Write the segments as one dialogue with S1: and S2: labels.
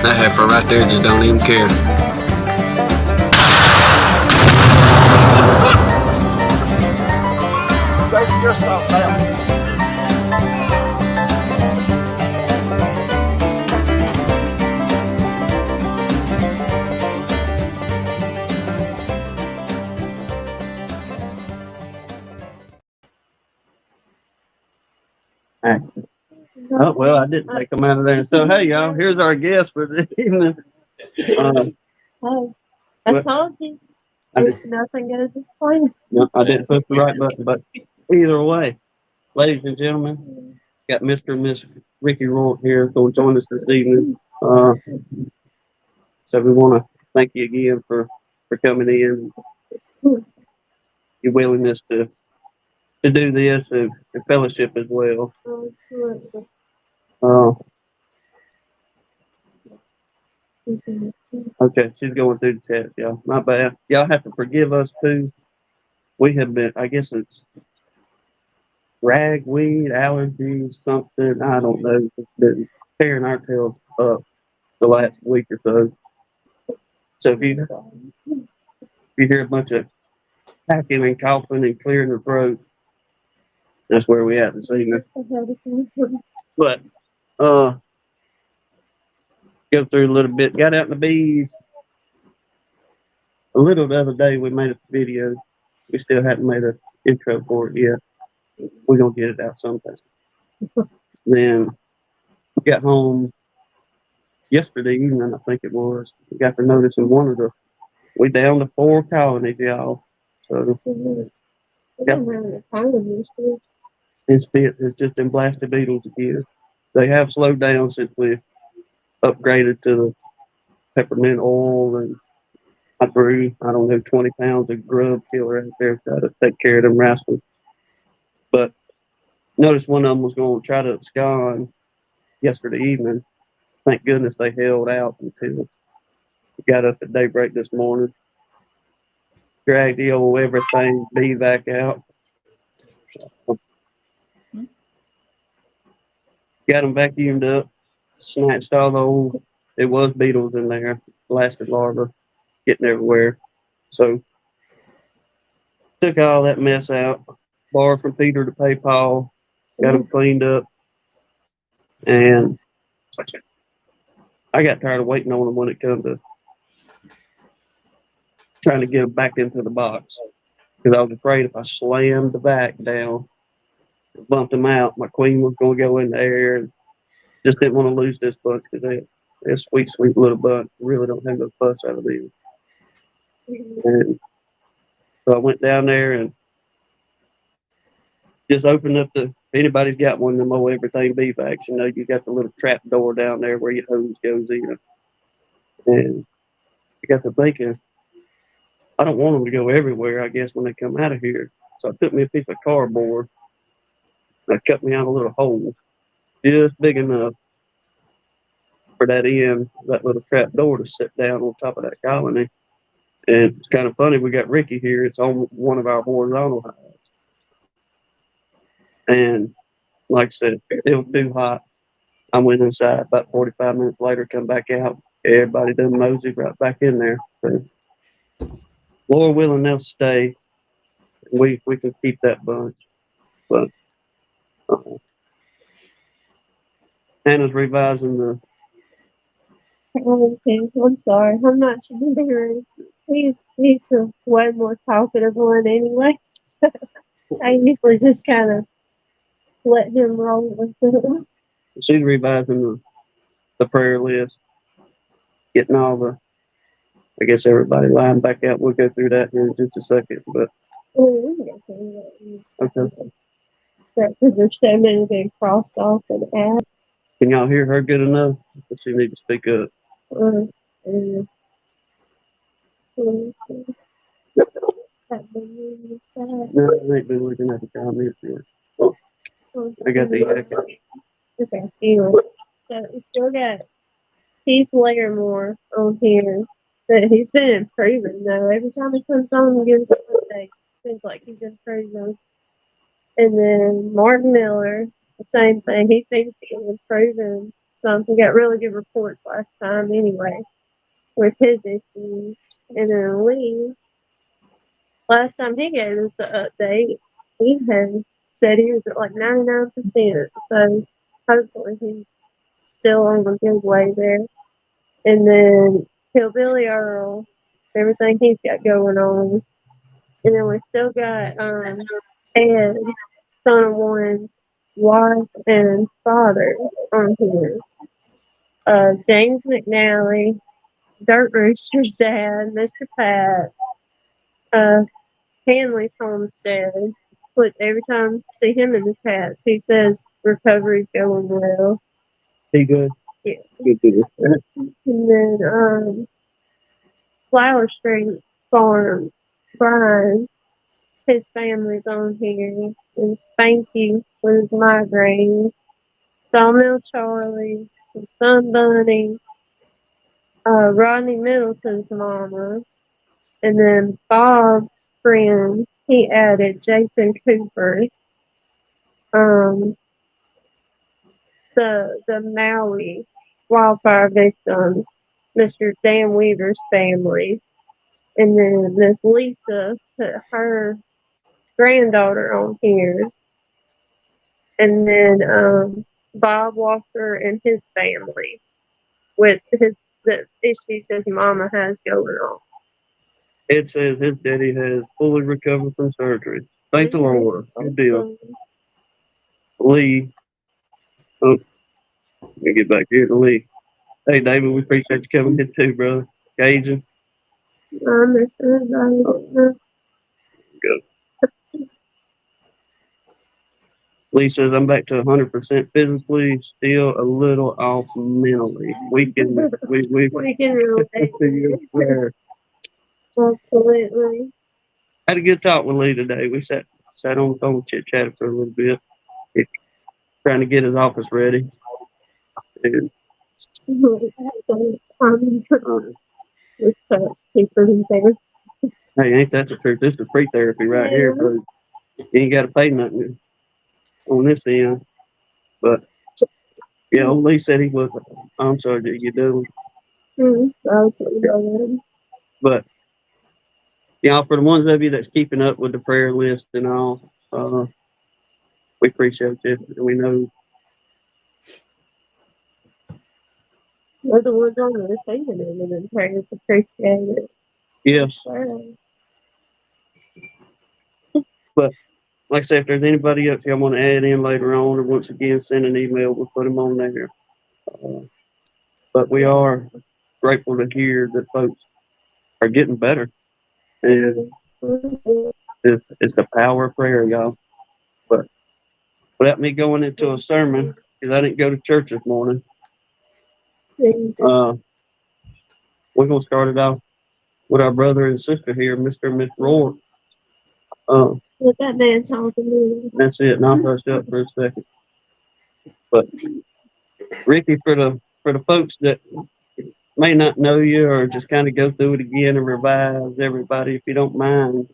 S1: That heifer right there just don't even care.
S2: Save yourself now.
S1: Oh, well, I didn't take them out of there. So, hey, y'all, here's our guest for the evening.
S3: Hey, I told you. Nothing goes as planned.
S1: No, I didn't push the right button, but either way, ladies and gentlemen, got Mr. and Miss Rickey Roark here going to join us this evening. So we want to thank you again for coming in, your willingness to do this and fellowship as well. Okay, she's going through the test, y'all. My bad. Y'all have to forgive us too. We have been, I guess it's ragweed, allergies, something. I don't know. It's been tearing our tails up the last week or so. So if you hear a bunch of hacking and coughing and clearing the throat, that's where we at this evening. But go through a little bit. Got out in the bees a little the other day. We made a video. We still haven't made an intro for it yet. We're gonna get it out sometime. Then got home yesterday evening, I think it was. We got to noticing we down to 4 colonies, y'all. So it's just them blasted beetles again. They have slowed down since we upgraded to the peppermint oil, and I threw, I don't know, 20 pounds of grub killer out there to try to take care of them rascals. But noticed one of them was going to try to abscond yesterday evening. Thank goodness they held out until we got up at daybreak this morning. Dragged the old everything bee back out. Got them vacuumed up, snatched all the old, it was beetles in there, blasted larvae, getting everywhere. So took all that mess out, borrowed from Peter to pay Paul, got them cleaned up, and I got tired of waiting on them when it come to trying to get them back into the box. Because I was afraid if I slammed the back down, bumped them out, my queen was going to go in the air, and just didn't want to lose this bunch because they're a sweet, sweet little bunch. Really don't have no fuss out of them. And so I went down there and just opened up if anybody's got one of them old everything bee bags, you know, you got the little trap door down there where your hose goes in. And I got to thinking, I don't want them to go everywhere, I guess, when they come out of here. So I took me a piece of cardboard and I cut me out a little hole just big enough for that little trap door to sit down on top of that colony. And it's kind of funny, we got Rickey here. It's on one of our horizontal hives. And like I said, it was too hot. I went inside about 45 minutes later, come back out. Everybody done mosey right back in there. So, Lord willing, they'll stay. We can keep that bunch. But Hannah's revising the.
S3: Okay, I'm sorry. I'm not sure. He's the way more talkative one anyway. So I usually just kind of let him roll with it.
S1: She's revising the prayer list, getting all the. I guess everybody lined back out. We'll go through that here in just a second. But okay.
S3: Because there's so many being crossed off and added.
S1: Can y'all hear her good enough? Does she need to speak up?
S3: No,
S1: I ain't been looking at the comments here. Oh, I got the echo.
S3: Okay, anyway. So we still got Keith Lairmore on here. But he's been improving though. Every time he comes on and gives an update, it seems like he's improving. And then Mark Miller, the same thing. He seems to be improving something. Got really good reports last time anyway with his issues. And then Lee, last time he gave us an update, he had said he was at like 99%. So hopefully he's still on a good way there. And then Hillbilly Earl, everything he's got going on. And then we still got Ed, son of one's wife and father on here. James McNally, Dirt Rooster's dad, Mr. Pat, Hanley's homestead. Look, every time I see him in the chats, he says recovery's going well.
S1: He good?
S3: Yeah.
S1: Good to hear.
S3: And then Flower Street Farm, Brian, his family's on here. And Spanky with his migraine. Sawmill Charlie, his son Bunny, Rodney Middleton's mama, and then Bob's friend, he added Jason Cooper. The Maui wildfire victims, Mr. Dan Weaver's family, and then Miss Lisa put her granddaughter on here, and then Bob Walker and his family with the issues his mama has going on.
S1: Ed says his daddy has fully recovered from surgery. Thank the Lord. Good deal. Lee. Oh, let me get back here to Lee. Hey, David, we appreciate you coming in too, brother. Cajun.
S3: I miss everybody.
S1: Good. Lee says, I'm back to 100% physically, still a little off mentally. We can
S3: relate. Absolutely.
S1: Had a good talk with Lee today. We sat on the phone, chit-chatted for a little bit, trying to get his office ready. And, hey, ain't that the truth? This is free therapy right here, bro. You ain't got to pay nothing on this end. But, yeah, old Lee said he was. I'm sorry, did you do? But, for the ones of you that's keeping up with the prayer list and all, we appreciate you. We know.
S3: We're the ones on the receiving end of the prayers. Appreciate it.
S1: Yes. But, like I said, if there's anybody else y'all want to add in later on, or once again send an email, we'll put them on there. But we are grateful to hear that folks are getting better. And it's the power of prayer, y'all. But without me going into a sermon, because I didn't go to church this morning, we're going to start it off with our brother and sister here, Mr. and Miss Roark.
S3: Let that man talk to me.
S1: That's it. And I'll hush up for a second. But Rickey, for the folks that may not know you or just kind of go through it again and revise everybody, if you don't mind,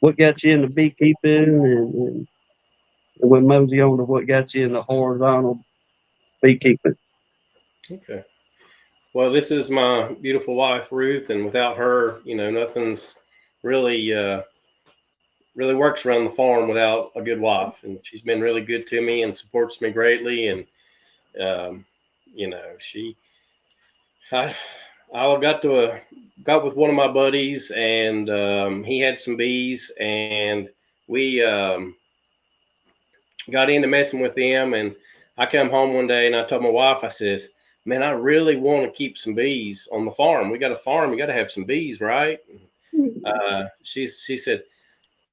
S1: what got you into beekeeping and we'll mosey on to what got you into horizontal beekeeping.
S4: Okay. Well, this is my beautiful wife, Ruth, and without her, nothing's really works around the farm without a good wife. And she's been really good to me and supports me greatly. And, I got with one of my buddies, and he had some bees, and we got into messing with them. And I come home one day and I told my wife, I says, man, I really want to keep some bees on the farm. We got a farm. You got to have some bees, right? She said,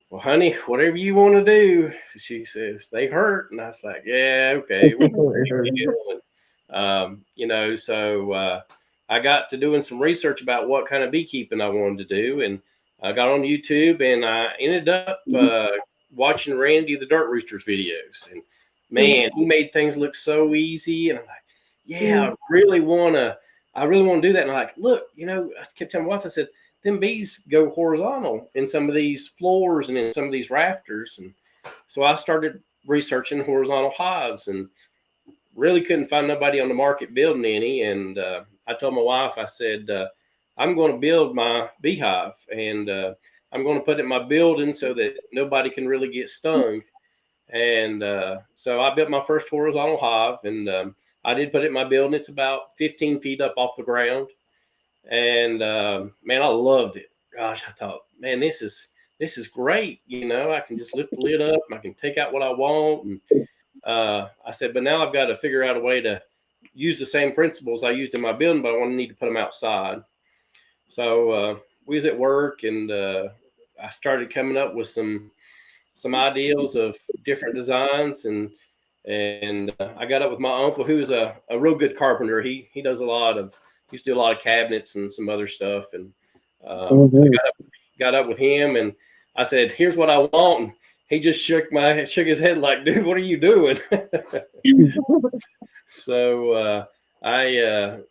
S4: well, honey, whatever you want to do. She says, they hurt. And I was like, yeah, okay. So I got to doing some research about what kind of beekeeping I wanted to do. And I got on YouTube, and I ended up watching Randy the Dirt Rooster's videos. And man, he made things look so easy. And I'm like, yeah, I really want to do that. And I'm like, look, I kept telling my wife, I said, them bees go horizontal in some of these floors and in some of these rafters. And so I started researching horizontal hives, and really couldn't find nobody on the market building any. And I told my wife, I said, I'm going to build my beehive, and I'm going to put it in my building so that nobody can really get stung. And so I built my first horizontal hive, and I did put it in my building. It's about 15 feet up off the ground. And man, I loved it. Gosh, I thought, man, this is great. You know, I can just lift the lid up, and I can take out what I want. And I said, but now I've got to figure out a way to use the same principles I used in my building, but I want to need to put them outside. So we was at work, and I started coming up with some ideals of different designs, and I got up with my uncle, who's a real good carpenter. He does used to do a lot of cabinets and some other stuff, and I got up with him, and I said, "Here's what I want." And he just shook his head like, "Dude, what are you doing?" So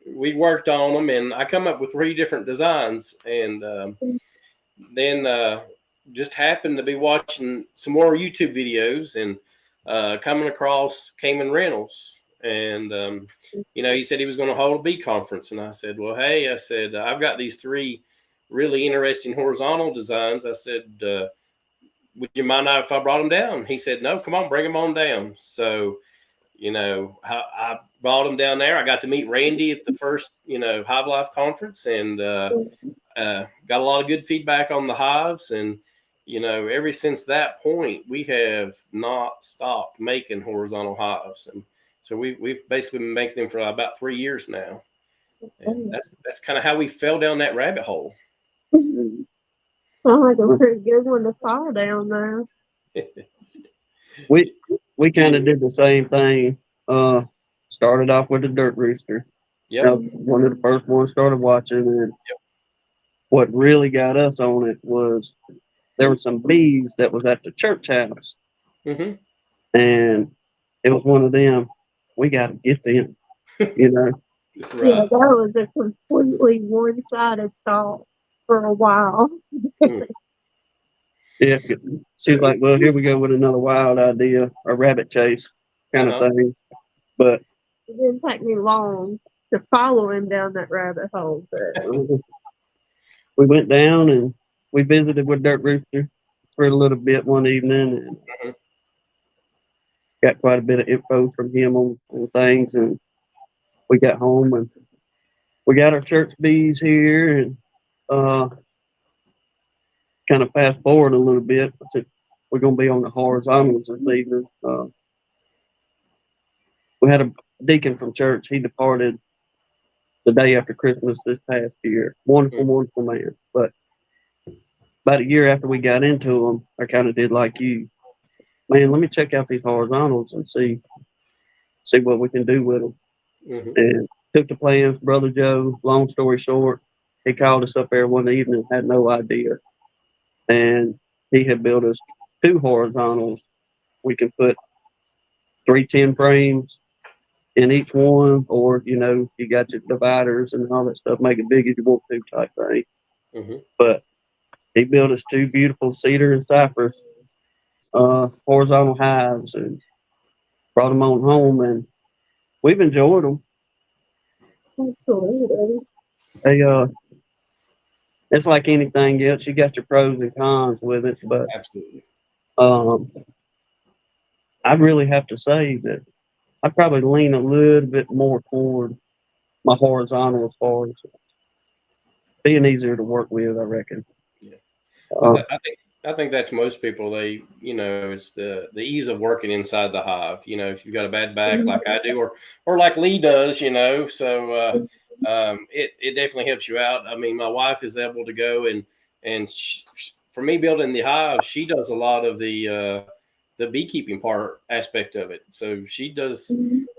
S4: we worked on them, and I come up with 3 different designs, and then just happened to be watching some more YouTube videos, and coming across Cayman Reynolds, and he said he was going to hold a bee conference, and I said, well, hey, I said, I've got these 3 really interesting horizontal designs. I said, would you mind if I brought them down? He said, no, come on, bring them on down. So I brought them down there. I got to meet Randy at the first Hive Life conference, and got a lot of good feedback on the hives. And ever since that point, we have not stopped making horizontal hives, and so we've basically been making them for about 3 years now. And that's kind of how we fell down that rabbit hole.
S3: Sounds like a pretty good one to fall down there.
S1: We kind of did the same thing. Started off with the dirt rooster.
S4: Yep.
S1: One of the first ones started watching, and what really got us on it was there were some bees that was at the church house, and it was one of them. We got to get them,
S4: Right.
S3: Yeah, that was a completely one-sided thought for a while.
S1: Yeah, seems like, well, here we go with another wild idea, a rabbit chase kind of thing. But
S3: it didn't take me long to follow him down that rabbit hole. But
S1: we went down and we visited with Dirt Rooster for a little bit one evening, and got quite a bit of info from him on things. And we got home, and we got our church bees here, and kind of fast forward a little bit. We're going to be on the horizontals this evening. We had a deacon from church. He departed the day after Christmas this past year. Wonderful man. But about a year after we got into them, I kind of did like you. Man, let me check out these horizontals and see what we can do with them. And took the plans, Brother Joe. Long story short, he called us up there one evening, had no idea. And he had built us 2 horizontals. We can put 310 frames in each one, or you got your dividers and all that stuff, make it big as you want to type thing. But he built us 2 beautiful cedar and cypress horizontal hives, and brought them on home, and we've enjoyed them.
S3: absolutely.
S1: It's like anything else. You got your pros and cons with it, but
S4: Absolutely.
S1: I really have to say that I probably lean a little bit more toward my horizontal as far as being easier to work with, I reckon.
S4: Yeah. I think that's most people. They, it's the ease of working inside the hive. If you've got a bad back like I do, or like Lee does, so it definitely helps you out. I mean, my wife is able to go and for me building the hive, she does a lot of the beekeeping aspect of it. So she does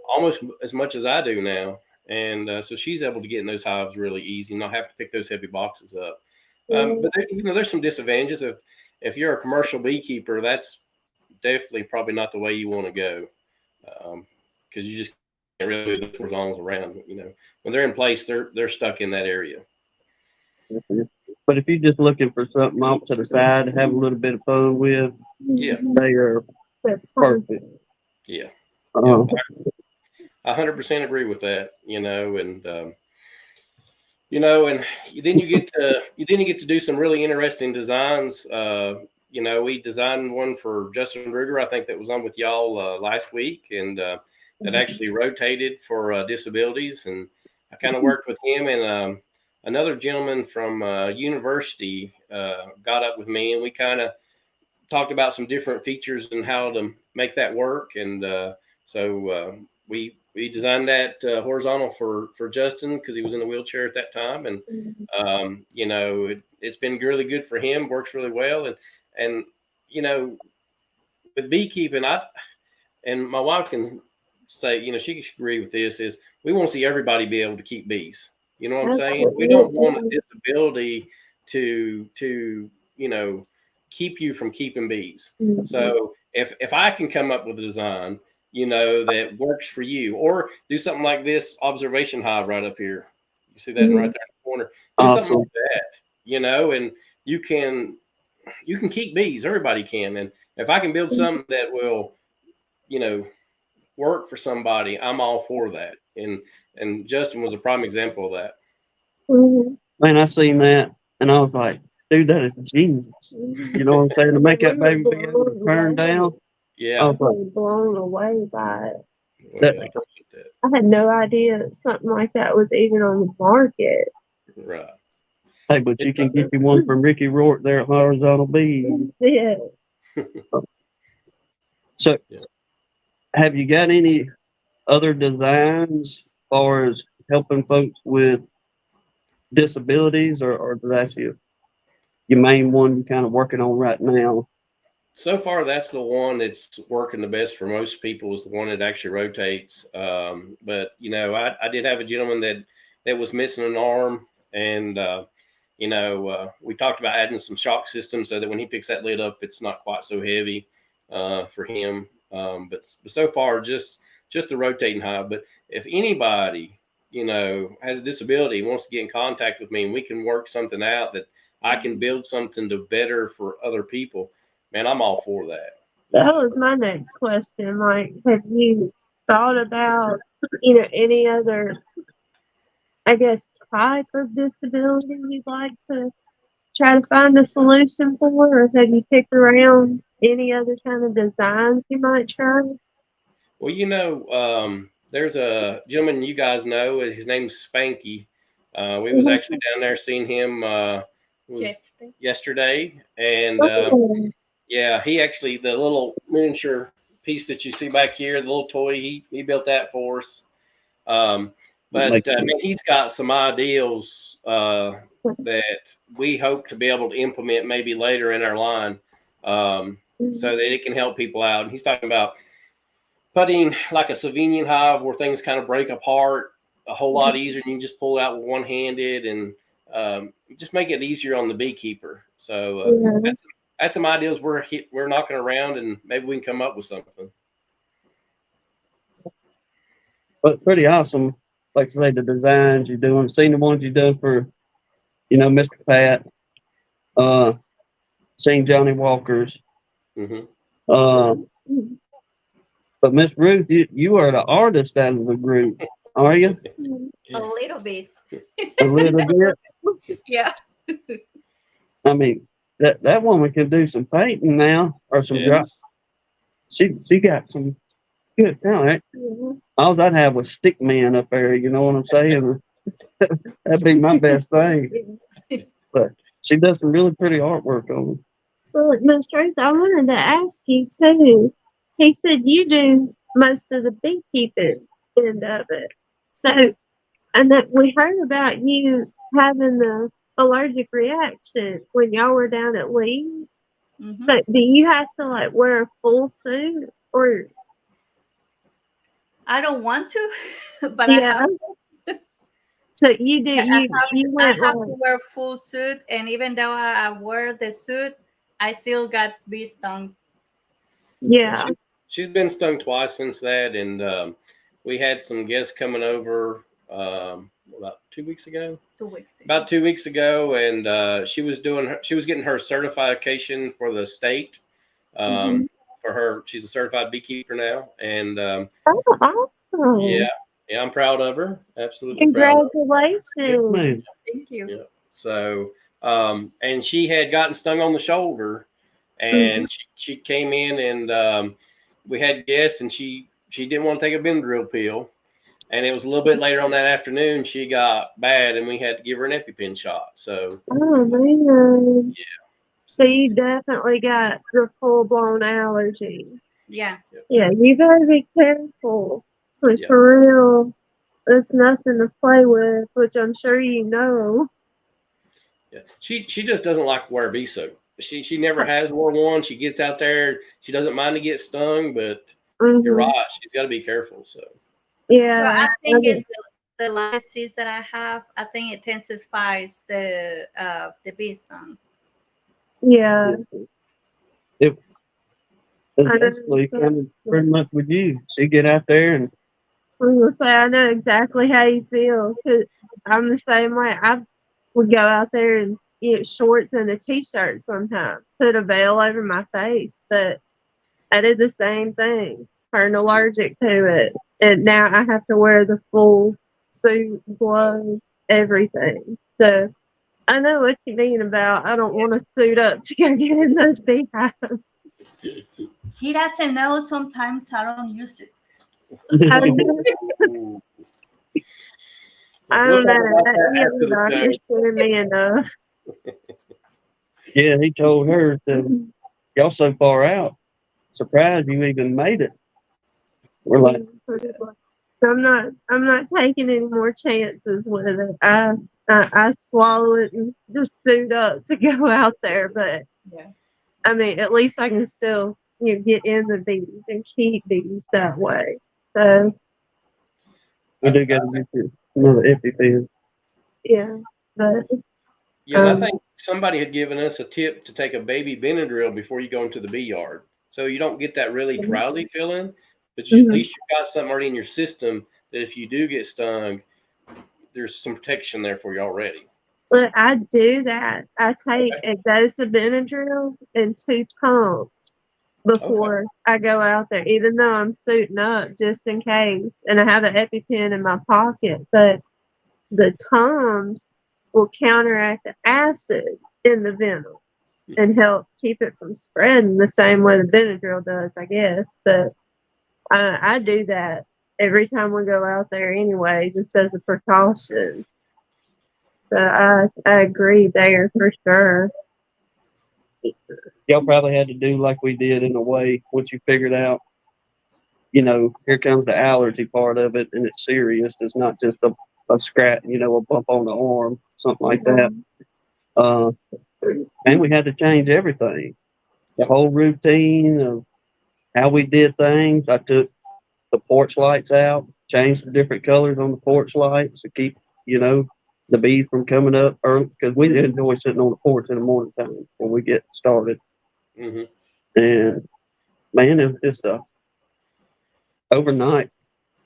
S4: almost as much as I do now. And so she's able to get in those hives really easy, not have to pick those heavy boxes up. But there's some disadvantages. If you're a commercial beekeeper, that's definitely probably not the way you want to go, because you just can't really move the horizontals around. When they're in place, they're stuck in that area.
S1: But if you're just looking for something off to the side to have a little bit of fun with,
S4: yeah,
S1: they are perfect.
S4: Yeah. 100% agree with that. And then you get to do some really interesting designs. We designed one for Justin Ruger. I think that was on with y'all last week, and that actually rotated for disabilities. And I kind of worked with him, and another gentleman from university got up with me, and we kind of talked about some different features and how to make that work. And so we designed that horizontal for Justin because he was in a wheelchair at that time. And it's been really good for him. Works really well. And with beekeeping, and my wife can say, she can agree with this, is we want to see everybody be able to keep bees. You know what I'm saying? We don't want a disability to keep you from keeping bees. Mm-hmm. So if I can come up with a design, that works for you, or do something like this observation hive right up here. You see that right there in the corner. Do something like that, and you can keep bees. Everybody can. And if I can build something that will, work for somebody, I'm all for that. And Justin was a prime example of that.
S1: Mm-hmm. Man, I seen that, and I was like, dude, that is genius. You know what I'm saying? To make that baby be able to turn down.
S3: Yeah. I was blown away by it.
S4: Well,
S3: I had no idea something like that was even on the market.
S4: Right.
S1: Hey, but you can get you one from Rickey Roark there at Horizontalbees.
S3: Yeah.
S1: So, have you got any other designs as far as helping folks with disabilities, or that's your main one you're kind of working on right now?
S4: So far, that's the one that's working the best for most people, is the one that actually rotates. But I did have a gentleman that was missing an arm, and we talked about adding some shock systems so that when he picks that lid up, it's not quite so heavy for him. But so far, just the rotating hive. But if anybody has a disability, wants to get in contact with me, and we can work something out that I can build something to better for other people, man, I'm all for that.
S3: That was my next question. Like, have you thought about, any other, I guess, type of disability you'd like to try to find a solution for? Or have you picked around any other kind of designs you might try?
S4: Well, there's a gentleman you guys know. His name's Spanky. We was actually down there seeing him yesterday. And yeah, he actually, the little miniature piece that you see back here, the little toy, he built that for us. But he's got some ideals that we hope to be able to implement maybe later in our line, so that it can help people out. And he's talking about putting like a Slovenian hive where things kind of break apart a whole lot easier, and you can just pull it out with one-handed, and just make it easier on the beekeeper. So that's some ideas we're knocking around, and maybe we can come up with something.
S1: But pretty awesome. Like I say, the designs you're doing, seen the ones you've done for, Mr. Pat, seen Johnny Walker's.
S4: Mm-hmm.
S1: But Miss Ruth, you are the artist out of the group, are you?
S5: A little bit.
S1: A little bit?
S5: Yeah.
S1: I mean, that woman can do some painting now, or some drops. She got some good talent. All I'd have was stick man up there, you know what I'm saying? That'd be my best thing. But she does some really pretty artwork on them.
S3: So, Miss Ruth, I wanted to ask you too. He said you do most of the beekeeping end of it. So, and that we heard about you having the allergic reaction when y'all were down at Lee's. Mm-hmm. But do you have to wear a full suit, or?
S5: I don't want to, but
S3: I have. So you do. I
S5: have to wear a full suit, and even though I wear the suit, I still got bee stung.
S3: Yeah.
S4: She's been stung twice since that, and we had some guests coming over about 2 weeks ago.
S5: 2 weeks ago.
S4: About 2 weeks ago, and she was getting her certification for the state. For her, she's a certified beekeeper now, and
S3: Oh,
S4: Yeah, I'm proud of her. Absolutely proud of her.
S3: congratulations.
S1: Yes, ma'am.
S5: Thank you.
S4: Yeah. So, and she had gotten stung on the shoulder,
S3: Mm-hmm.
S4: and she came in, and we had guests, and she didn't want to take a Benadryl pill, and it was a little bit later on that afternoon she got bad, and we had to give her an EpiPen shot. So,
S3: Oh man.
S4: yeah.
S3: So you definitely got the full blown allergy.
S5: Yeah.
S3: Yeah, you gotta be careful. Like
S4: Yeah.
S3: for real. It's nothing to play with, which I'm sure you know.
S4: Yeah. She just doesn't like to wear a bee suit. She never has worn one. She gets out there. She doesn't mind to get stung, but you're
S3: Mm-hmm.
S4: right. She's got to be careful. So.
S5: Well,
S3: Yeah.
S5: I think it's the line disease that I have. I think it intensifies the bee stung.
S3: Yeah.
S1: It was
S3: I
S1: basically
S3: know.
S1: kind of pretty much with you. She get out there and
S3: I'm gonna say I know exactly how you feel because I'm the same way. I would go out there and get shorts and a t-shirt sometimes, put a veil over my face, but I did the same thing. Turned allergic to it, and now I have to wear the full suit, gloves, everything. So I know what you mean about I don't want to suit up to go get in those beehives.
S5: He doesn't know. Sometimes I don't use it.
S3: I don't
S4: Ooh.
S3: I
S4: We'll
S3: don't
S4: talk
S3: know.
S4: about
S3: That
S4: that after
S3: young
S4: the
S3: doctor
S4: show.
S3: scared me enough.
S1: yeah, he told her that y'all so far out. Surprised you even made it. We're like,
S3: I'm just like, I'm not taking any more chances with it. I swallow it and just suit up to go out there, but
S5: Yeah.
S3: I mean, at least I can still get in the bees and keep bees that way. So
S1: we do got to get you another EpiPen.
S3: yeah, but
S4: Yeah, and I think somebody had given us a tip to take a baby Benadryl before you go into the bee yard, so you don't get that really drowsy feeling. But at
S3: mhm.
S4: least you've got something already in your system that if you do get stung, there's some protection there for you already.
S3: But I do that. I take a dose of Benadryl and 2 Tums
S4: Okay.
S3: before I go out there, even though I'm suiting up just in case. And I have an EpiPen in my pocket, but the Tums will counteract the acid in the venom and help keep it from spreading the same way the Benadryl does, I guess. But I do that every time we go out there anyway, just as a precaution. So I agree there for sure.
S1: Y'all probably had to do like we did in a way once you figured out, here comes the allergy part of it and it's serious. It's not just a scratch, a bump on the arm, something like that. Uh, and we had to change everything. The whole routine of how we did things. I took the porch lights out, changed the different colors on the porch lights to keep, the bees from coming up early because we enjoy sitting on the porch in the morning time when we get started.
S4: Mm-hmm.
S1: And man, it was just overnight,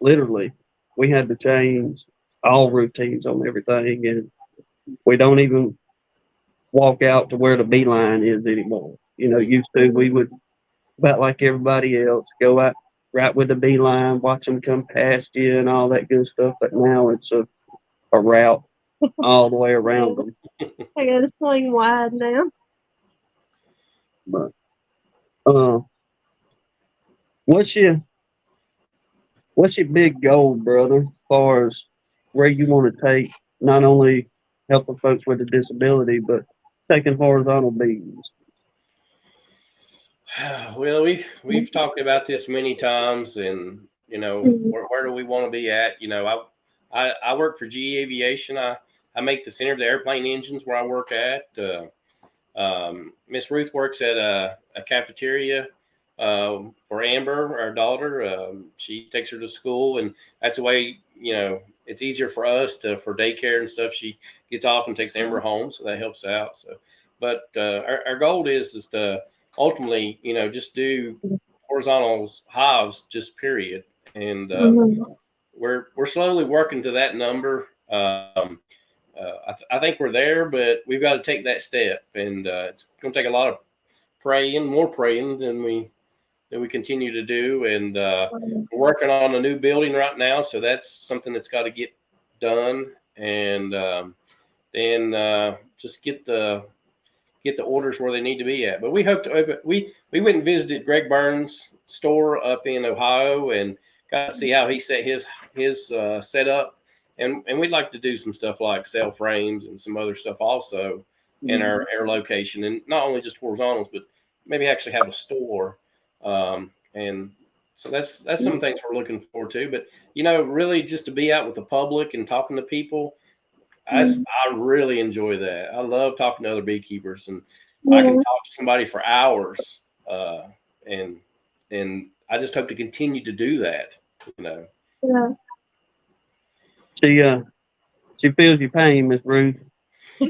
S1: literally, we had to change all routines on everything. And we don't even walk out to where the bee line is anymore. Used to, we would, about like everybody else, go out right with the bee line, watch them come past you and all that good stuff. But now it's a route all the way around them.
S3: I gotta swing wide now.
S1: But uh, what's your what's your big goal, brother, as far as where you want to take not only helping folks with a disability, but taking horizontal bees?
S4: Well, we've talked about this many times, and where do we want to be at? I work for GE Aviation. I make the center of the airplane engines where I work at. Miss Ruth works at a cafeteria for Amber, our daughter. She takes her to school, and that's the way it's easier for us for daycare and stuff. She gets off and takes Amber home, so that helps out. So, but our goal is to ultimately, just do horizontal hives, just period. And we're slowly working to that number. I think we're there, but we've got to take that step, and it's going to take a lot of praying, more praying than we that we continue to do, and we're working on a new building right now, so that's something that's got to get done, and then just get the orders where they need to be at. But we hope to open. We went and visited Greg Burns' store up in Ohio and got to see how he set his setup, and we'd like to do some stuff like sell frames and some other stuff also in our location, and not only just horizontals, but maybe actually have a store. And so that's some things we're looking forward to. But really just to be out with the public and talking to people, I really enjoy that. I love talking to other beekeepers, and I can talk to somebody for hours. And I just hope to continue to do that.
S3: Yeah.
S1: She feels your pain, Miss Ruth.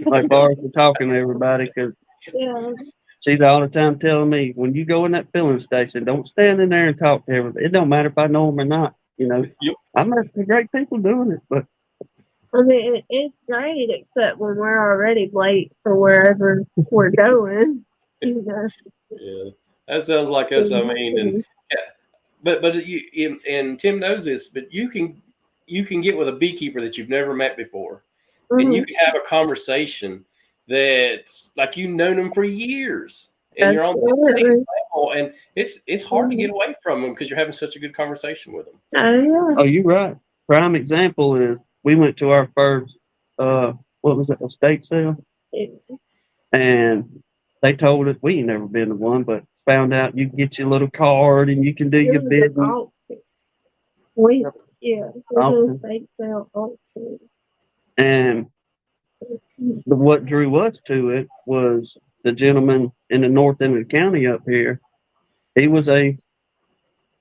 S1: Like far as we're talking to everybody, because she's all the time telling me, when you go in that filling station, don't stand in there and talk to everybody. It don't matter if I know them or not.
S4: Yep.
S1: I met some great people doing it, but
S3: I mean, it's great, except when we're already late for wherever we're going.
S4: Yeah, that sounds like us. I mean, and but you and Tim knows this, but you can get with a beekeeper that you've never met before, and you can have a conversation that's like you've known them for years, and you're on the same level, and it's hard to get away from them because you're having such a good conversation with them.
S1: Oh, you're right. Prime example is we went to our first what was it, estate sale, and they told us, we ain't never been to one, but found out you can get your little card and you can do your business.
S3: Estate sale auction.
S1: And what drew us to it was the gentleman in the north end of the county up here. He was a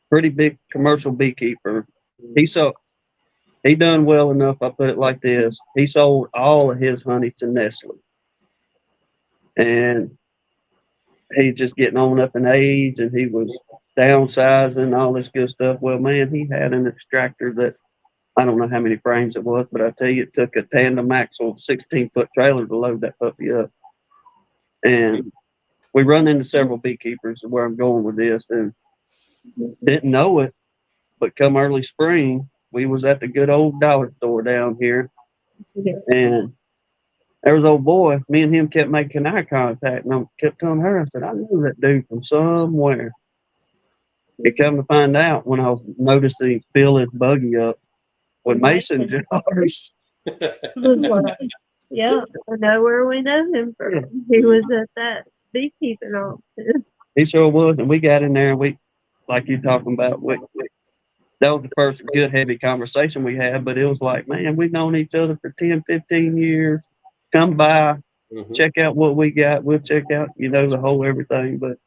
S1: pretty big commercial beekeeper. He done well enough, I'll put it like this. He sold all of his honey to Nestle. And he's just getting on up in age, and he was downsizing, all this good stuff. Well, man, he had an extractor that, I don't know how many frames it was, but I tell you, it took a tandem axle 16-foot trailer to load that puppy up. And we run into several beekeepers where I'm going with this, and didn't know it, but come early spring, we was at the good old dollar store down here, and there was old boy. Me and him kept making eye contact, and I kept telling her, I said, I knew that dude from somewhere. He come to find out when I was noticing fill his buggy up with mason jars.
S3: Yeah, I know where we know him from. He was at that beekeeping auction.
S1: He sure was, and we got in there, and we, like you talking about, that was the first good heavy conversation we had, but it was like, man, we've known each other for 10, 15 years. Come by, check out what we got. We'll check out, the whole everything. But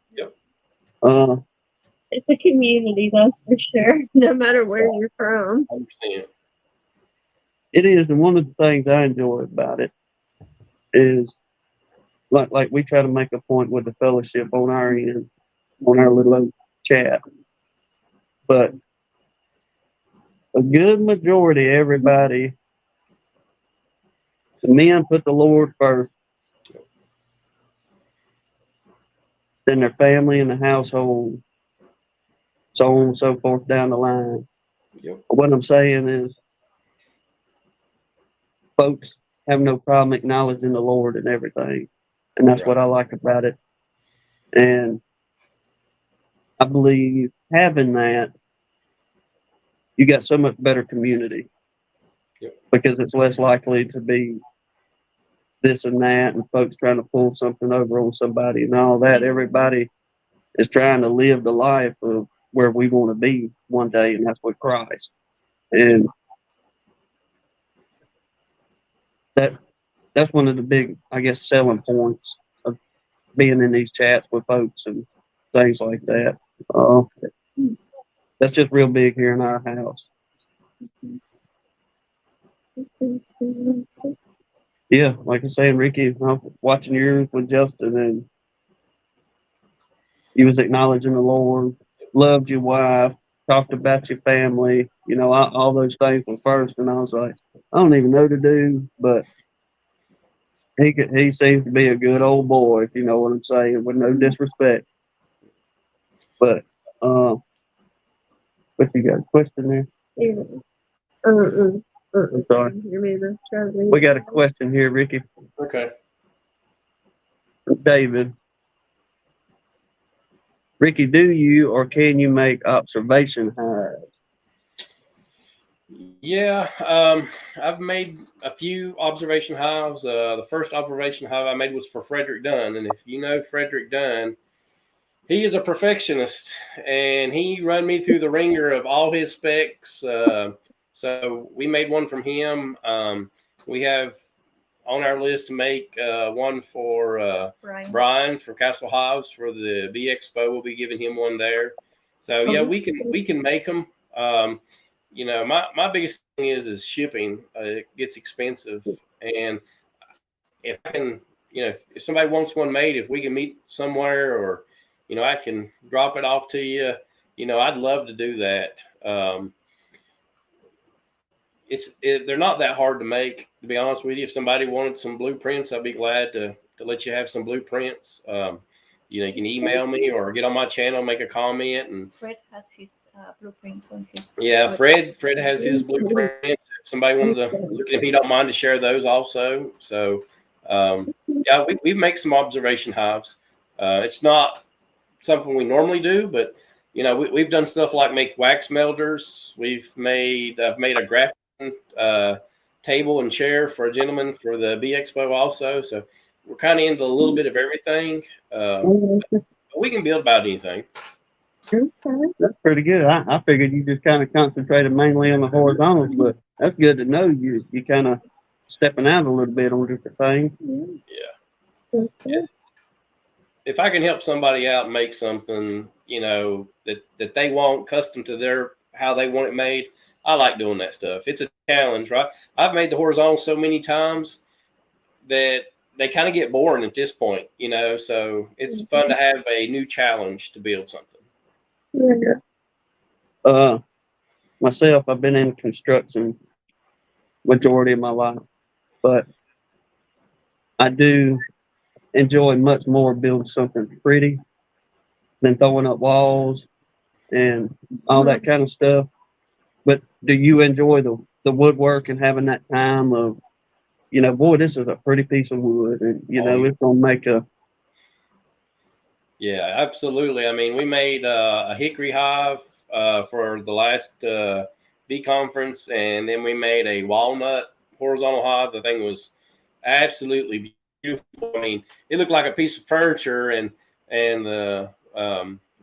S3: it's a community, that's for sure, no matter where you're from.
S4: I understand.
S1: It is, and one of the things I enjoy about it is like we try to make a point with the fellowship on our end, on our little chat. But a good majority of everybody, the men put the Lord first, then their family and the household, so on and so forth down the line.
S4: Yep.
S1: What I'm saying is, folks have no problem acknowledging the Lord and everything, and that's what I like about it. And I believe having that, you got so much better community, because it's less likely to be this and that, and folks trying to pull something over on somebody and all that. Everybody is trying to live the life of where we want to be one day, and that's with Christ. And that's one of the big, I guess, selling points of being in these chats with folks and things like that. That's just real big here in our house. Yeah, like I say, Ricky, I'm watching yours with Justin, and you was acknowledging the Lord, loved your wife, talked about your family, all those things were first, and I was like, I don't even know the dude, but he seems to be a good old boy, if you know what I'm saying, with no disrespect. But What you got a question there?
S3: Yeah.
S1: I'm sorry.
S3: Remember,
S1: We got a question here, Ricky.
S4: Okay.
S1: David. Ricky, do you or can you make observation hives?
S4: Yeah, I've made a few observation hives. The first observation hive I made was for Frederick Dunn, and if you know Frederick Dunn, he is a perfectionist, and he run me through the ringer of all his specs. So we made one from him. We have on our list to make one for Brian from Castle Hives for the Bee Expo. We'll be giving him one there. So yeah, we can make them. You know, my biggest thing is shipping. It gets expensive, and if I can, you know, if somebody wants one made, if we can meet somewhere, or you know, I can drop it off to you. You know, I'd love to do that. They're not that hard to make, to be honest with you. If somebody wanted some blueprints, I'd be glad to let you have some blueprints. You know, you can email me or get on my channel, make a comment. And
S5: Fred has his blueprints on his.
S4: Yeah, Fred has his blueprints. If somebody wanted to look at him, he don't mind to share those also. So, yeah, we make some observation hives. It's not something we normally do, but you know, we've done stuff like make wax melders. I've made a graphic table and chair for a gentleman for the Bee Expo also. So we're kind of into a little bit of everything. But we can build about anything.
S1: That's pretty good. I figured you just kind of concentrated mainly on the horizontals, but that's good to know you kind of stepping out a little bit on different things.
S4: Yeah. If I can help somebody out and make something, you know, that they want custom to how they want it made, I like doing that stuff. It's a challenge, right? I've made the horizontal so many times that they kind of get boring at this point, you know, so it's fun to have a new challenge to build something.
S1: Myself, I've been in construction majority of my life, but I do enjoy much more building something pretty than throwing up walls and all that kind of stuff. But do you enjoy the woodwork and having that time of, you know, boy, this is a pretty piece of wood, and you know, it's gonna make a.
S4: Yeah, absolutely. I mean, we made a hickory hive for the last bee conference, and then we made a walnut horizontal hive. The thing was absolutely beautiful. I mean, it looked like a piece of furniture, and the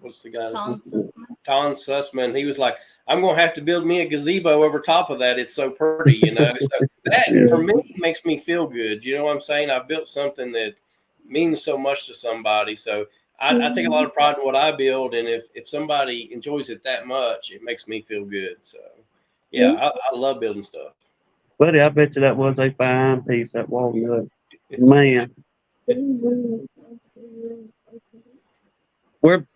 S4: what's the guy's name? Tom Sussman. He was like, I'm going to have to build me a gazebo over top of that. It's so pretty, you know. So that for me makes me feel good. You know what I'm saying? I built something that means so much to somebody. So I take a lot of pride in what I build, and if somebody enjoys it that much, it makes me feel good. So yeah, I love building stuff.
S1: Buddy, I bet you that was a fine piece, that walnut. Man. Where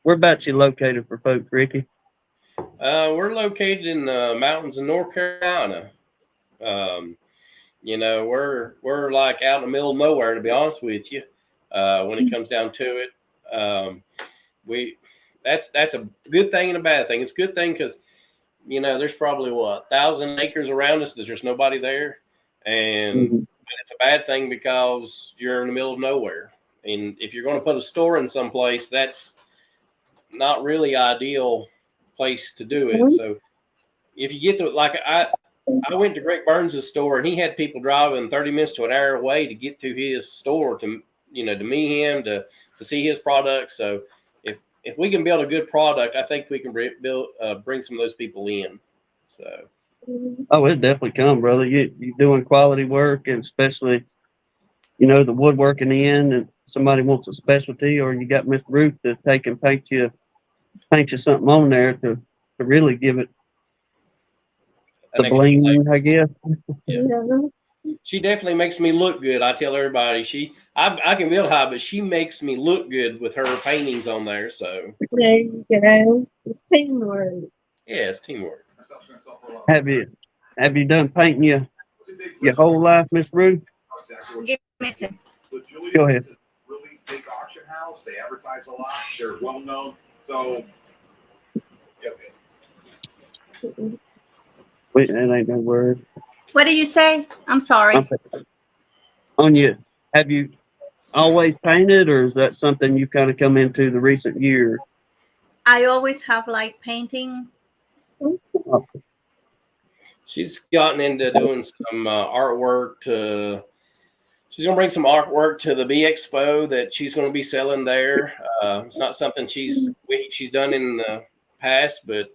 S1: about you located for folks, Ricky?
S4: We're located in the mountains of North Carolina. You know, we're like out in the middle of nowhere, to be honest with you. When it comes down to it, that's a good thing and a bad thing. It's a good thing because, you know, there's probably 1,000 acres around us that there's nobody there, and it's a bad thing because you're in the middle of nowhere. And if you're going to put a store in some place, that's not really ideal place to do it. So if you get to, like, I went to Greg Burns' store, and he had people driving 30 minutes to an hour away to get to his store to meet him, to see his products. So if we can build a good product, I think we can bring some of those people in. So.
S1: Oh, it definitely come, brother. You're doing quality work, and especially, you know, the woodwork in the end, and somebody wants a specialty, or you got Miss Ruth to take and paint you something on there to really give it the bling, I guess.
S4: Yeah. She definitely makes me look good. I tell everybody, I can build high, but she makes me look good with her paintings on there. So
S3: there you go. It's teamwork.
S4: Yeah, it's teamwork.
S1: Have you done painting your whole life, Miss Ruth?
S5: Give me some.
S1: Go ahead.
S2: Really big auction house. They advertise a lot. They're well known. So
S1: Wait, that ain't no word.
S5: What did you say? I'm sorry.
S1: On you, have you always painted, or is that something you kind of come into the recent years?
S5: I always have like painting.
S1: Oh,
S4: She's gotten into doing some artwork to. She's gonna bring some artwork to the Bee Expo that she's gonna be selling there. It's not something she's done in the past, but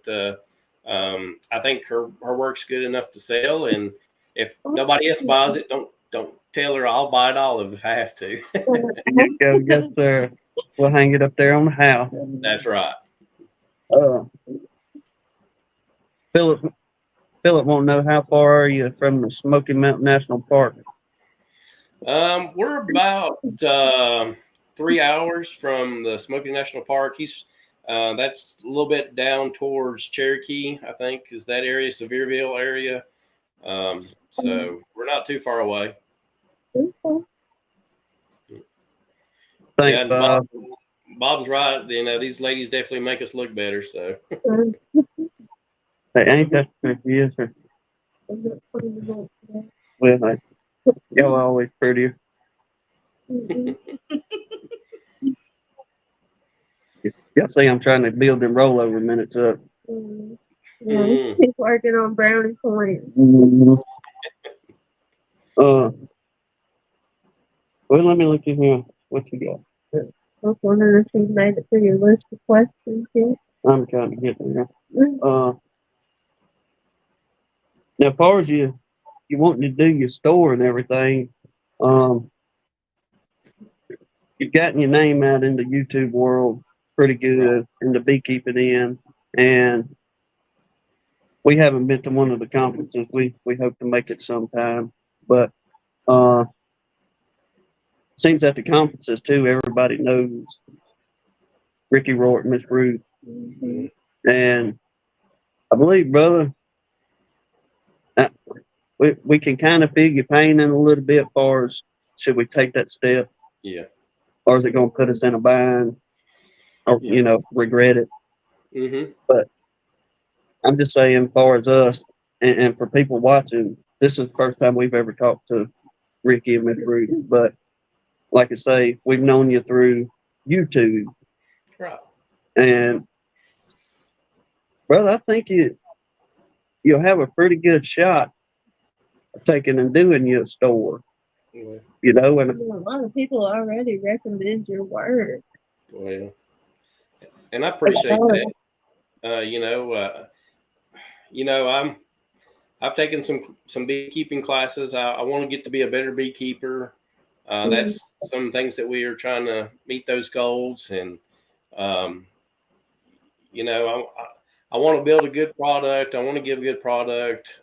S4: I think her work's good enough to sell. And if nobody else buys it, don't tell her I'll buy it all if I have to.
S1: there you go. Yes, sir. We'll hang it up there on the house.
S4: That's right.
S1: Philip won't know how far are you from the Smoky Mountain National Park?
S4: We're about 3 hours from the Smoky National Park. That's a little bit down towards Cherokee, I think, is that area, Sevierville area. So we're not too far away.
S1: Thanks,
S4: Yeah,
S1: Bob.
S4: Bob's right. You know, these ladies definitely make us look better. So
S1: Hey, ain't that true? Yes, sir. Well, hey, y'all are always prettier. Y'all see I'm trying to build them rollover minutes up.
S3: He's working on brownie points.
S1: Well, let me look in here. What you got?
S3: I was wondering if he made it through your list of questions here.
S1: I'm trying to get there. Now, as far as you wanting to do your store and everything, you've gotten your name out in the YouTube world pretty good in the beekeeping end, and we haven't been to one of the conferences. We hope to make it sometime, but seems at the conferences too, everybody knows Rickey, Roark, Miss Ruth, and I believe, brother, we can kind of figure painting a little bit. As far as should we take that step?
S4: yeah.
S1: Or is it going to put us in a bind, or regret it?
S4: Mm-hmm.
S1: But I'm just saying, as far as us and for people watching, this is the first time we've ever talked to Rickey and Miss Ruth. But like I say, we've known you through YouTube,
S4: Right.
S1: and brother, I think you'll have a pretty good shot of taking and doing your store.
S4: Well,
S1: And
S3: A lot of people already recommend your work.
S4: well, and I appreciate that. I've taken some beekeeping classes. I want to get to be a better beekeeper. That's some things that we are trying to meet those goals, and I want to build a good product. I want to give a good product.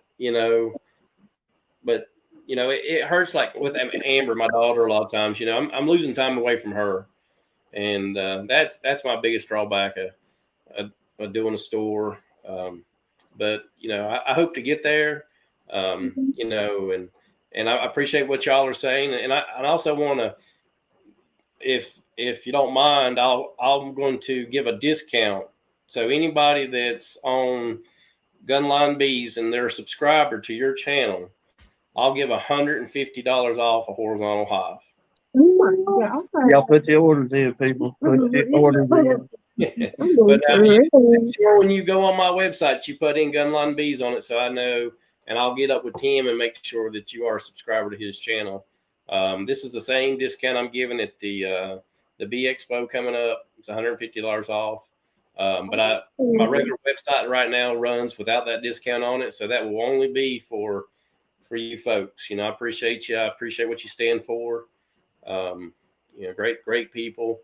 S4: But it hurts, like with Amber, my daughter. A lot of times, I'm losing time away from her, and that's my biggest drawback of doing a store. But I hope to get there. And I appreciate what y'all are saying, and I also want to, if you don't mind, I'm going to give a discount. So anybody that's on Gunline Bees and they're a subscriber to your channel, I'll give $150 off a horizontal hive.
S3: Oh my God.
S1: y'all put your orders in, people. Put your orders in.
S4: But sure, when you go on my website, you put in Gunline Bees on it, so I know, and I'll get up with Tim and make sure that you are a subscriber to his channel. This is the same discount I'm giving at the Bee Expo coming up. It's $150 off. But my regular website right now runs without that discount on it, so that will only be for you folks. I appreciate you. I appreciate what you stand for. Great people.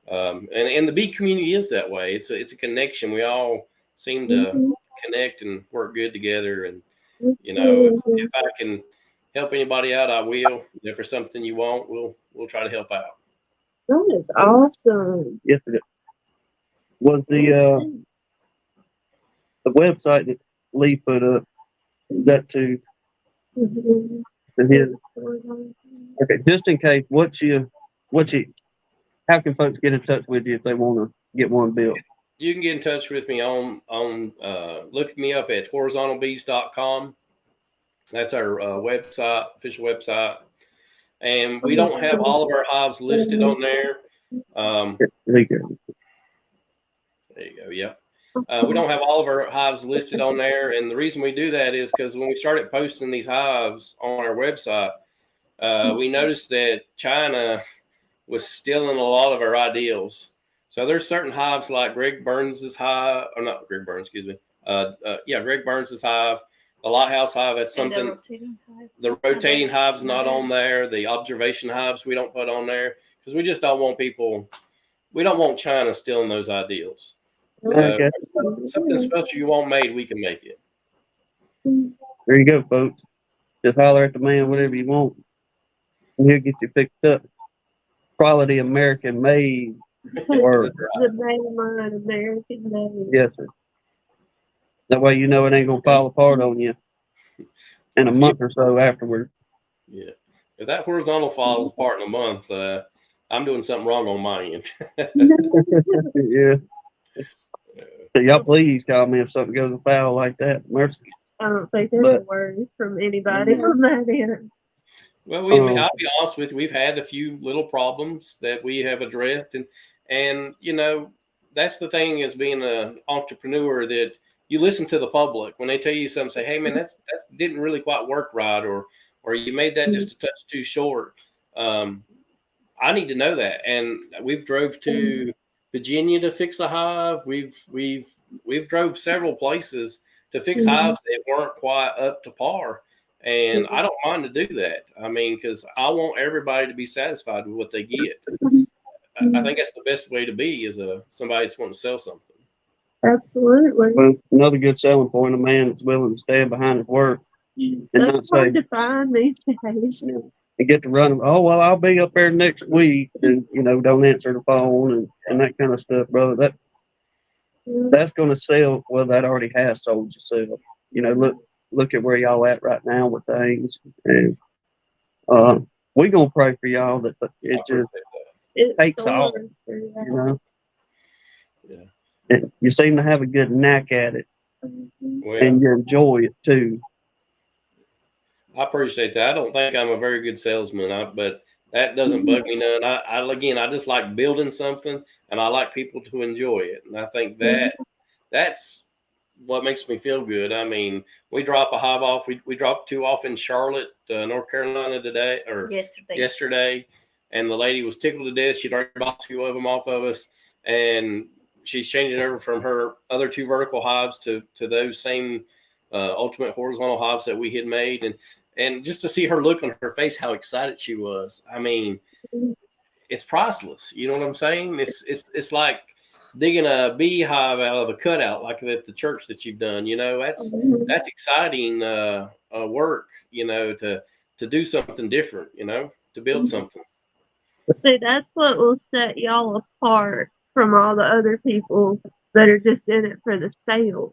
S4: And the bee community is that way. It's a connection. We all seem to connect and work good together. And if I can help anybody out, I will. If there's something you want, we'll try to help out.
S3: That is awesome.
S1: Yes, it is. Was the website that Lee put up, is that to his? Okay, just in case, how can folks get in touch with you if they want to get one built?
S4: you can get in touch with me on look me up at horizontalbees.com. That's our website, official website. And we don't have all of our hives listed on there.
S1: There you go.
S4: There you go. Yep. We don't have all of our hives listed on there. And the reason we do that is because when we started posting these hives on our website, we noticed that China was stealing a lot of our ideals. So there's certain hives like Greg Burns's hive, or not Greg Burns, excuse me. Greg Burns's hive, the Lighthouse hive. That's something. The rotating hive's not on there. The observation hives we don't put on there because we just don't want people. We don't want China stealing those ideals. So something special you want made, we can make it.
S1: There you go, folks. Just holler at the man whatever you want, and he'll get you picked up. Quality American made. Or
S3: the mainline American made.
S1: yes, sir. That way you know it ain't gonna fall apart on you in a month or so afterward.
S4: Yeah. If that horizontal falls apart in a month, I'm doing something wrong on my end.
S1: Yeah. So y'all please call me if something goes afoul like that. Mercy.
S3: I don't think there's a word from anybody on that end.
S4: Well, I'll be honest with you. We've had a few little problems that we have addressed, and you know, that's the thing as being an entrepreneur, that you listen to the public when they tell you something. Say, hey man, that's didn't really quite work right, or you made that just a touch too short. I need to know that, and we've drove to Virginia to fix a hive. We've drove several places to fix hives that weren't quite up to par. And I don't mind to do that. I mean, because I want everybody to be satisfied with what they get. I think that's the best way to be as somebody that's wanting to sell something.
S3: Absolutely.
S1: Well, another good selling point, a man that's willing to stand behind his work and
S3: that's
S1: not say,
S3: hard to find these days.
S1: You know, and get to run. Oh well, I'll be up there next week, and you know, don't answer the phone and that kind of stuff, brother. That's going to sell. Well, that already has sold yourself. You know, look at where y'all at right now with things, and we're gonna pray for y'all that it just takes off. You know,
S4: yeah.
S1: And you seem to have a good knack at it, and you enjoy it too.
S4: I appreciate that. I don't think I'm a very good salesman, but that doesn't bug me none. I just like building something, and I like people to enjoy it, and I think that's what makes me feel good. I mean, we drop a hive off. We dropped 2 off in Charlotte, North Carolina today or yesterday, and the lady was tickled to death. She'd already bought 2 of them off of us, and she's changing over from her other 2 vertical hives to those same ultimate horizontal hives that we had made, and just to see her look on her face, how excited she was. I mean, it's priceless. You know what I'm saying? It's like digging a beehive out of a cutout, like at the church that you've done. You know, that's exciting work. You know, to do something different. You know, to build something.
S3: See, that's what will set y'all apart from all the other people that are just in it for the sales.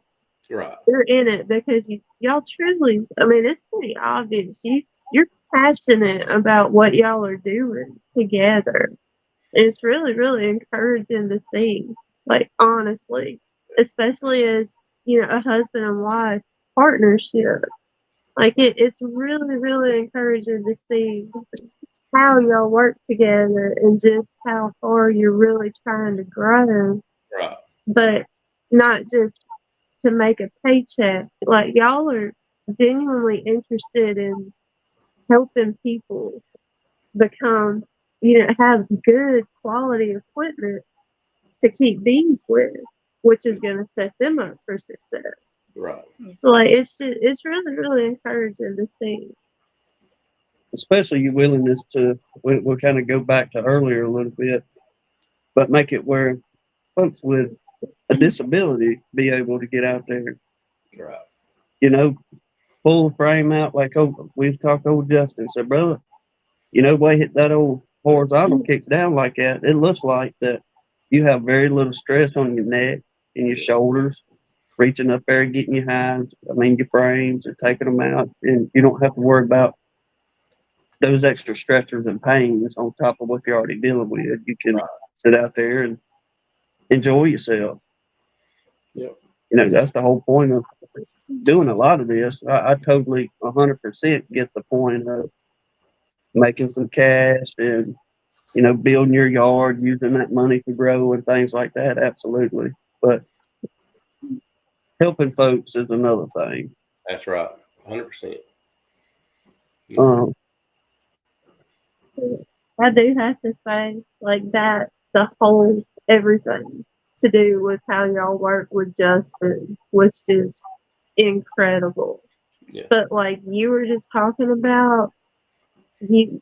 S4: Right.
S3: You're in it because y'all truly, I mean, it's pretty obvious. You're passionate about what y'all are doing together. It's really, really encouraging to see, like, honestly, especially as, you know, a husband and wife partnership. Like, it's really, really encouraging to see how y'all work together and just how far you're really trying to grow.
S4: Right.
S3: But not just to make a paycheck. Like, y'all are genuinely interested in helping people become, you know, have good quality equipment to keep bees with, which is going to set them up for success.
S4: Right.
S3: So, like, it's really, really encouraging to see.
S1: Especially your willingness to, we'll kind of go back to earlier a little bit, but make it where folks with a disability be able to get out there.
S4: Right.
S1: You know, pull the frame out like we've talked to old Justin. Said, brother, you know, way that old horizontal kicks down like that, it looks like that you have very little stress on your neck and your shoulders, reaching up there and getting your hives, your frames and taking them out. And you don't have to worry about those extra stressors and pains on top of what you're already dealing with. You can sit out there and enjoy yourself.
S4: Yep.
S1: You know, that's the whole point of doing a lot of this. I totally 100% get the point of making some cash and, you know, building your yard, using that money to grow and things like that. Absolutely. But helping folks is another thing.
S4: That's right. 100%.
S1: Um,
S3: I do have to say, like that, the whole everything to do with how y'all work with Justin was just incredible.
S4: Yeah.
S3: But like you were just talking about, you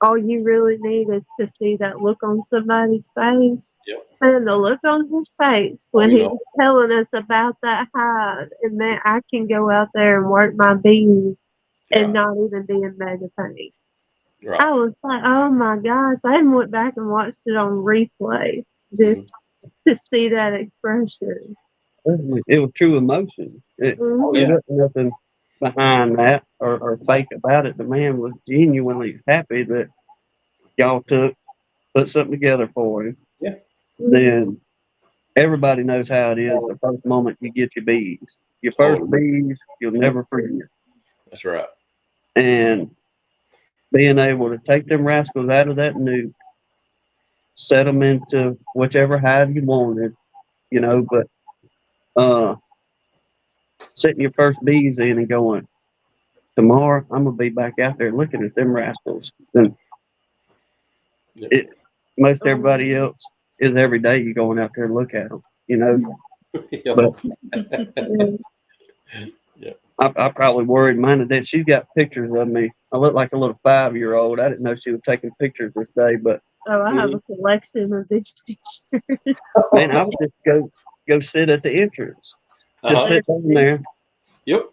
S3: all you really need is to see that look on somebody's face.
S4: Yep.
S3: And the look on his face when he was telling us about that hive, and that I can go out there and work my bees and not even be in mega pain.
S4: Right.
S3: I was like, oh my gosh. I even went back and watched it on replay just to see that expression.
S1: it was true emotion. There wasn't nothing behind that or fake about it. The man was genuinely happy that y'all put something together for him.
S4: Yeah.
S1: Then everybody knows how it is the first moment you get your bees. Your first bees, you'll never forget.
S4: That's right.
S1: And being able to take them rascals out of that nuke, set them into whichever hive you wanted, you know, but setting your first bees in and going, tomorrow I'm gonna be back out there looking at them rascals. And most everybody else is every day you going out there and look at them, you know. But I probably worried mine that she's got pictures of me. I look like a little 5-year-old. I didn't know she was taking pictures this day, but
S3: I have a collection of these pictures.
S1: Man, I would just go sit at the entrance. Just sit down there.
S4: Yep.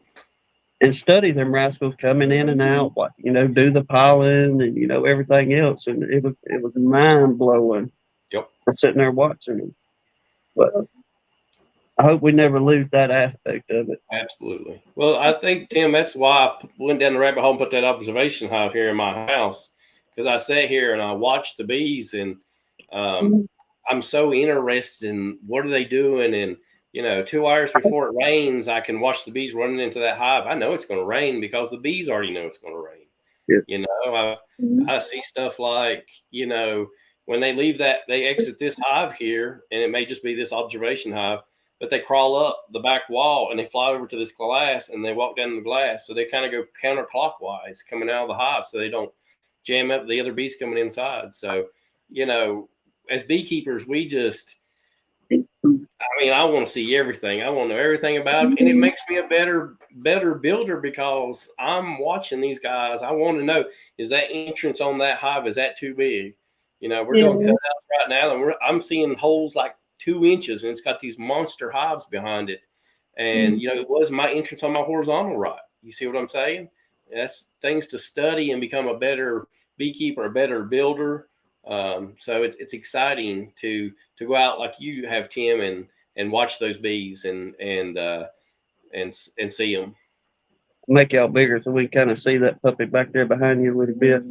S1: And study them rascals coming in and out, you know, do the pollen and, you know, everything else. And it was mind blowing.
S4: Yep.
S1: Sitting there watching them. But I hope we never lose that aspect of it.
S4: Absolutely. Well, I think, Tim, that's why I went down the rabbit hole and put that observation hive here in my house. Because I sat here and I watched the bees, and I'm so interested in what are they doing. And, you know, 2 hours before it rains, I can watch the bees running into that hive. I know it's going to rain because the bees already know it's going to rain.
S1: Yeah.
S4: You know, I see stuff like, you know, when they leave they exit this hive here, and it may just be this observation hive, but they crawl up the back wall and they fly over to this glass and they walk down the glass. So they kind of go counterclockwise coming out of the hive so they don't jam up the other bees coming inside. So, you know, as beekeepers, we just, I want to see everything. I want to know everything about it. And it makes me a better builder because I'm watching these guys. I want to know, is that entrance on that hive, is that too big? You know, we're doing cutouts right now, and I'm seeing holes like 2 inches, and it's got these monster hives behind it. And, you know, it was my entrance on my horizontal right. You see what I'm saying? That's things to study and become a better beekeeper, a better builder. So it's exciting to go out like you have, Tim, and watch those bees and see them.
S1: Make y'all bigger so we can kind of see that puppy back there behind you a little bit.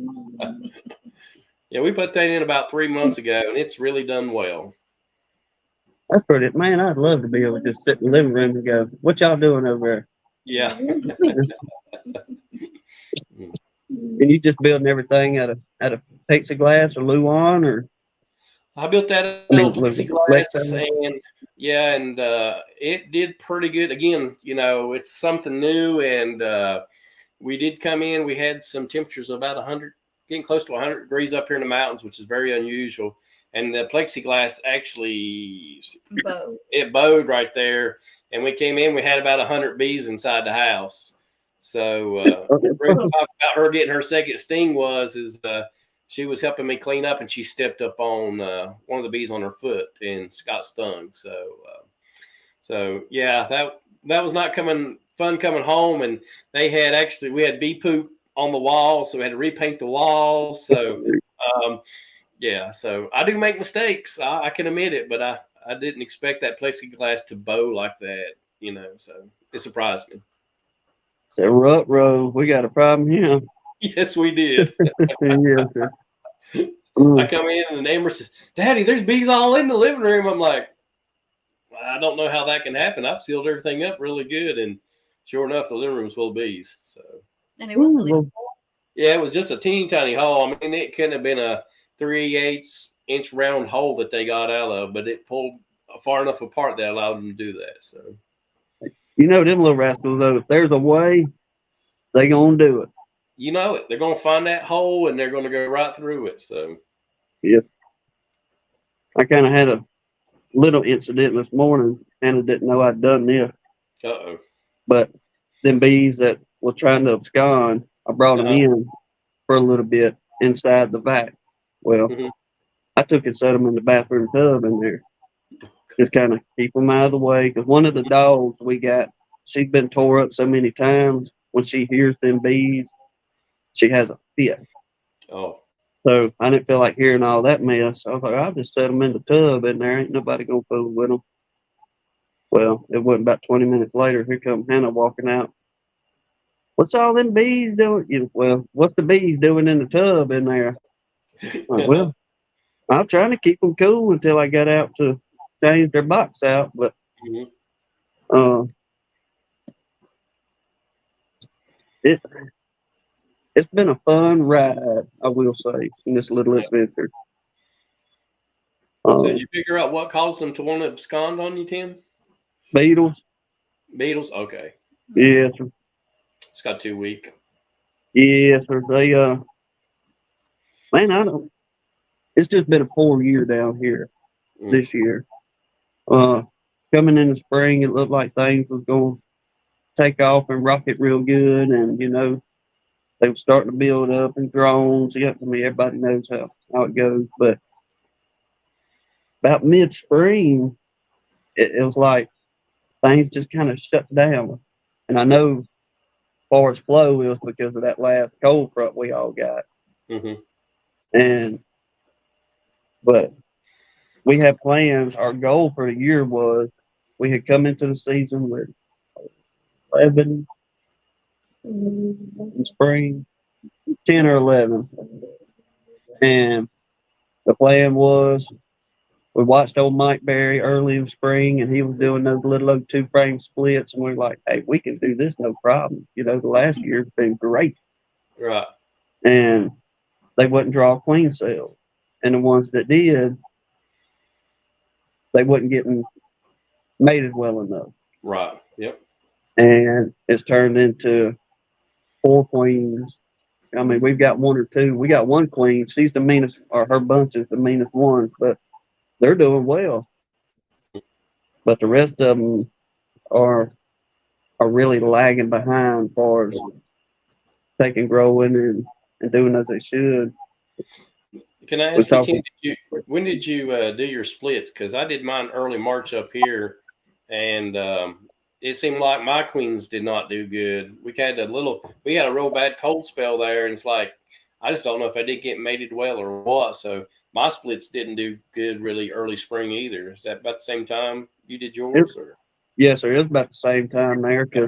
S4: Yeah, we put that in about 3 months ago, and it's really done well.
S1: That's pretty, man. I'd love to be able to just sit in the living room and go, "What y'all doing over there?"
S4: Yeah.
S1: And you just building everything out of plexiglass or Luan, or
S4: I built that out of plexiglass, and it did pretty good. Again, you know, it's something new, and we did come in. We had some temperatures of about 100, getting close to 100 degrees up here in the mountains, which is very unusual. And the plexiglass actually it bowed right there. And we came in, we had about 100 bees inside the house. So the real talk about her getting her second sting is she was helping me clean up, and she stepped up on one of the bees on her foot and got stung. So yeah, that was not fun coming home. And we had bee poop on the wall, so we had to repaint the wall. So yeah, so I do make mistakes. I can admit it, but I didn't expect that plexiglass to bow like that, you know, so it surprised me.
S1: So, Row, we got a problem here.
S4: Yes, we did.
S1: Yes, sir.
S4: I come in and the neighbor says, "Daddy, there's bees all in the living room." I'm like, I don't know how that can happen. I've sealed everything up really good, and sure enough, the living room's full of bees. So,
S5: And it was a little.
S4: yeah, it was just a teeny tiny hole. I mean, it couldn't have been a 3/8 inch round hole that they got out of, but it pulled far enough apart that allowed them to do that. So,
S1: You know, them little rascals, though, if there's a way, they gonna do it.
S4: you know it. They're going to find that hole, and they're going to go right through it. So,
S1: Yeah. I kind of had a little incident this morning, and I didn't know I'd done this.
S4: uh-oh.
S1: But them bees that was trying to abscond, I brought them in for a little bit inside the vac. Well, I took and set them in the bathroom tub in there. Just kind of keep them out of the way. Because one of the dogs we got, she's been tore up so many times. When she hears them bees, she has a fit.
S4: Oh.
S1: So I didn't feel like hearing all that mess. I was like, I'll just set them in the tub in there. Ain't nobody going to fool with them. Well, it wasn't about 20 minutes later. Here come Hannah walking out. What's all them bees doing? Well, what's the bees doing in the tub in there? Like, well, I'm trying to keep them cool until I got out to change their box out. But it's been a fun ride, I will say, in this little adventure.
S4: So did you figure out what caused them to want to abscond on you, Tim?
S1: Beetles.
S4: Beetles? Okay.
S1: Yes, sir.
S4: It's got too weak.
S1: Yes, sir. They, man, I don't. It's just been a poor year down here this year. Coming in the spring, it looked like things was going to take off and rocket real good, and they were starting to build up in drones. Yeah, I mean, everybody knows how it goes, but about mid-spring, it was like things just kind of shut down. And I know as far as flow, it was because of that last cold front we all got. But we had plans. Our goal for the year was we had come into the season with 11 in spring, 10 or 11. And the plan was we watched old Mike Berry early in spring, and he was doing those little old 2-frame splits, and we were like, hey, we can do this no problem. The last year's been great.
S4: Right.
S1: And they wouldn't draw queen cells. And the ones that did, they wasn't getting mated well enough.
S4: Right. Yep.
S1: And it's turned into 4 queens. I mean, we've got 1 or 2. We got 1 queen. She's the meanest, or her bunch is the meanest ones, but they're doing well. But the rest of them are really lagging behind as far as taking growing and doing as they should.
S4: Can I ask you, Tim, when did you do your splits? Because I did mine early March up here, and it seemed like my queens did not do good. We had a real bad cold spell there, and it's like I just don't know if I did get mated well or what. So my splits didn't do good really early spring either. Is that about the same time you did yours?
S1: Yes, sir. It was about the same time there. Cause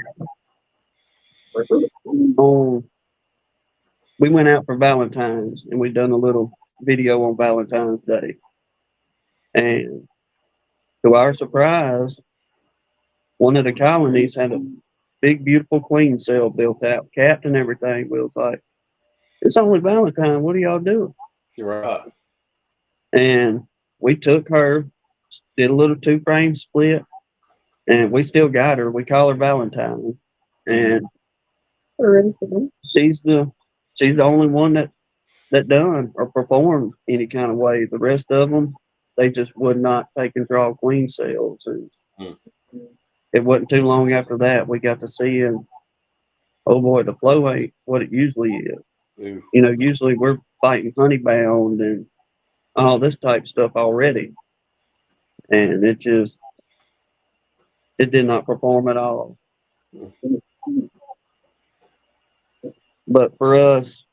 S1: we went out for Valentine's, and we done a little video on Valentine's Day. And to our surprise, one of the colonies had a big, beautiful queen cell built out, capped and everything. We was like, it's only Valentine. What are y'all doing?
S4: You're right.
S1: And we took her, did a little 2-frame split, and we still got her. We call her Valentine. And she's the only one that done or performed any kind of way. The rest of them, they just would not take and draw queen cells. And it wasn't too long after that we got to see, and oh boy, the flow ain't what it usually is. Usually we're fighting honeybound and all this type stuff already, and it did not perform at all. But for us,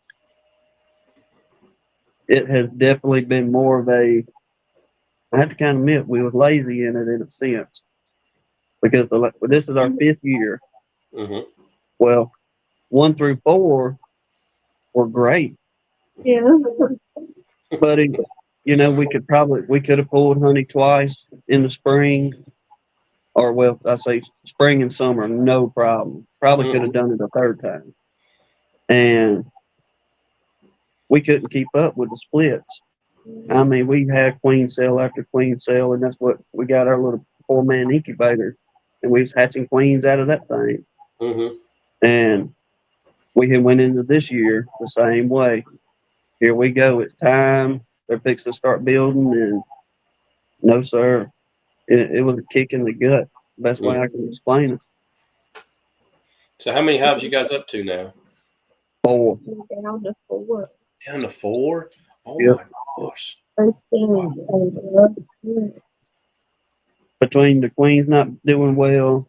S1: it has definitely been more of I have to kind of admit, we was lazy in it in a sense, because this is our 5th year. Well, 1 through 4 were great.
S3: Yeah.
S1: But we could have pulled honey twice in the spring, or well, I say spring and summer, no problem. Probably could have done it a third time, and we couldn't keep up with the splits. I mean, we had queen cell after queen cell, and that's what we got our little 4-man incubator, and we was hatching queens out of that thing.
S4: Mm-hmm.
S1: And we had went into this year the same way. Here we go. It's time. They're fixing to start building, and no, sir. It was a kick in the gut. Best way I can explain it.
S4: So how many hives you guys up to now?
S1: 4.
S3: Down to 4.
S4: Down to 4? Oh
S1: Yep.
S4: my gosh.
S3: That's been
S1: Between the queens not doing well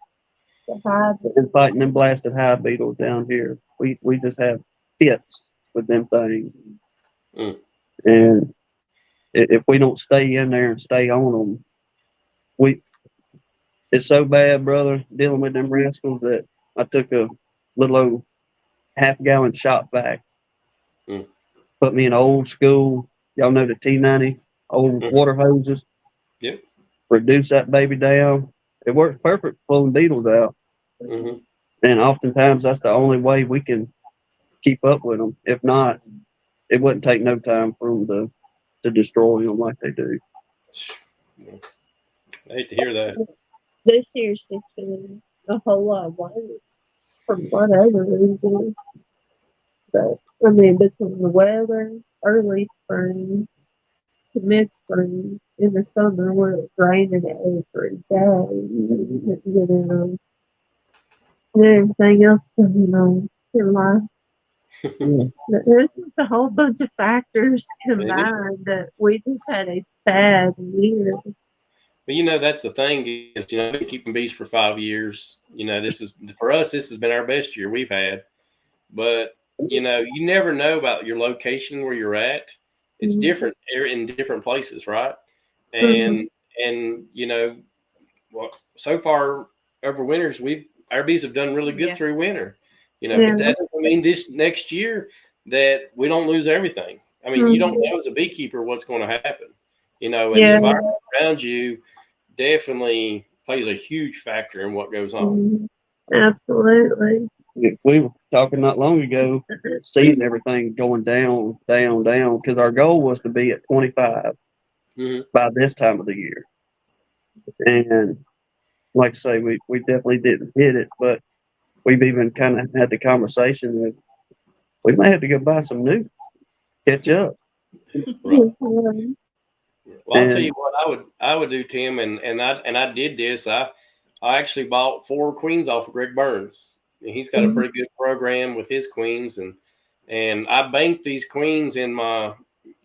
S3: the hive.
S1: and fighting them blasted hive beetles down here, we just have fits with them things.
S4: Mm.
S1: And if we don't stay in there and stay on them, it's so bad, brother, dealing with them rascals that I took a little old half-gallon shop vac, put me in old school. Y'all know the T90 old water hoses.
S4: Yep.
S1: Reduce that baby down. It works perfect for pulling beetles out.
S4: Mm-hmm.
S1: And oftentimes that's the only way we can keep up with them. If not, it wouldn't take no time for them to destroy them like they do.
S4: I hate to hear that.
S3: This year's just been a whole lot of work for whatever reason. But I mean, between the weather, early spring, mid-spring, in the summer where it's raining every day, you couldn't get in them. And everything else going on in life. There's just a whole bunch of factors combined that we just had a bad year.
S4: But you know, that's the thing is, you know, I've been keeping bees for 5 years. You know, this is for us. This has been our best year we've had. But you know, you never know about your location where you're at. It's different in different places, right? And you know, well, so far over winters, our bees have done really good through winter. You know, but that doesn't mean this next year that we don't lose everything. I mean, you don't know as a beekeeper what's going to happen. You know, and the environment around you definitely plays a huge factor in what goes on.
S3: Absolutely.
S1: We were talking not long ago, seeing everything going down, because our goal was to be at 25 by this time of the year. And like I say, we definitely didn't hit it, but we've even kind of had the conversation that we may have to go buy some new, catch up.
S4: Right. Well, I'll tell you what I would do, Tim, and I did this. I actually bought 4 queens off of Greg Burns. He's got a pretty good program with his queens, and I banked these queens in my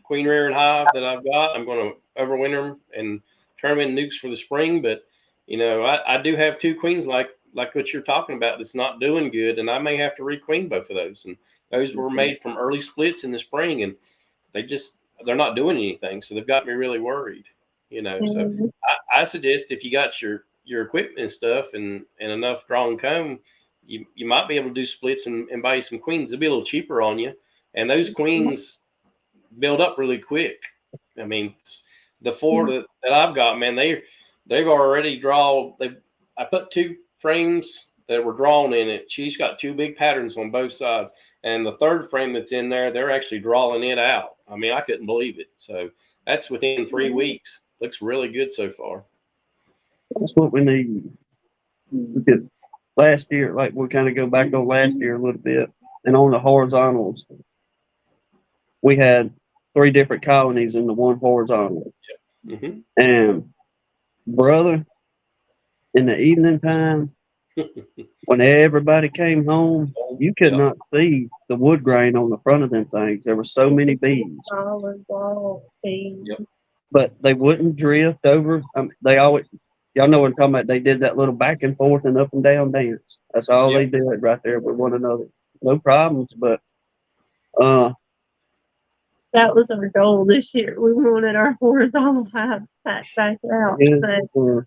S4: queen rearing hive that I've got. I'm going to overwinter them and turn them in nukes for the spring. But you know, I do have 2 queens like what you're talking about that's not doing good, and I may have to requeen both of those. And those were made from early splits in the spring, and they're not doing anything, so they've got me really worried. You know, so I suggest if you got your equipment and stuff and enough draw and comb, you might be able to do splits and buy you some queens. They'll be a little cheaper on you, and those queens build up really quick. I mean, the 4 that I've got, man, they've already I put 2 frames that were drawn in it. She's got 2 big patterns on both sides, and the 3rd frame that's in there, they're actually drawing it out. I mean, I couldn't believe it. So that's within 3 weeks. Looks really good so far.
S1: That's what we need. Because last year, like we'll kind of go back on last year a little bit, and on the horizontals, we had 3 different colonies in the one horizontal. And brother, in the evening time, when everybody came home, you could not see the wood grain on the front of them things. There were so many bees. But they wouldn't drift over. They always, y'all know what I'm talking about. They did that little back and forth and up and down dance. That's all they did right there with one another. No problems, but
S3: that was our goal this year. We wanted our horizontal hives packed back out, but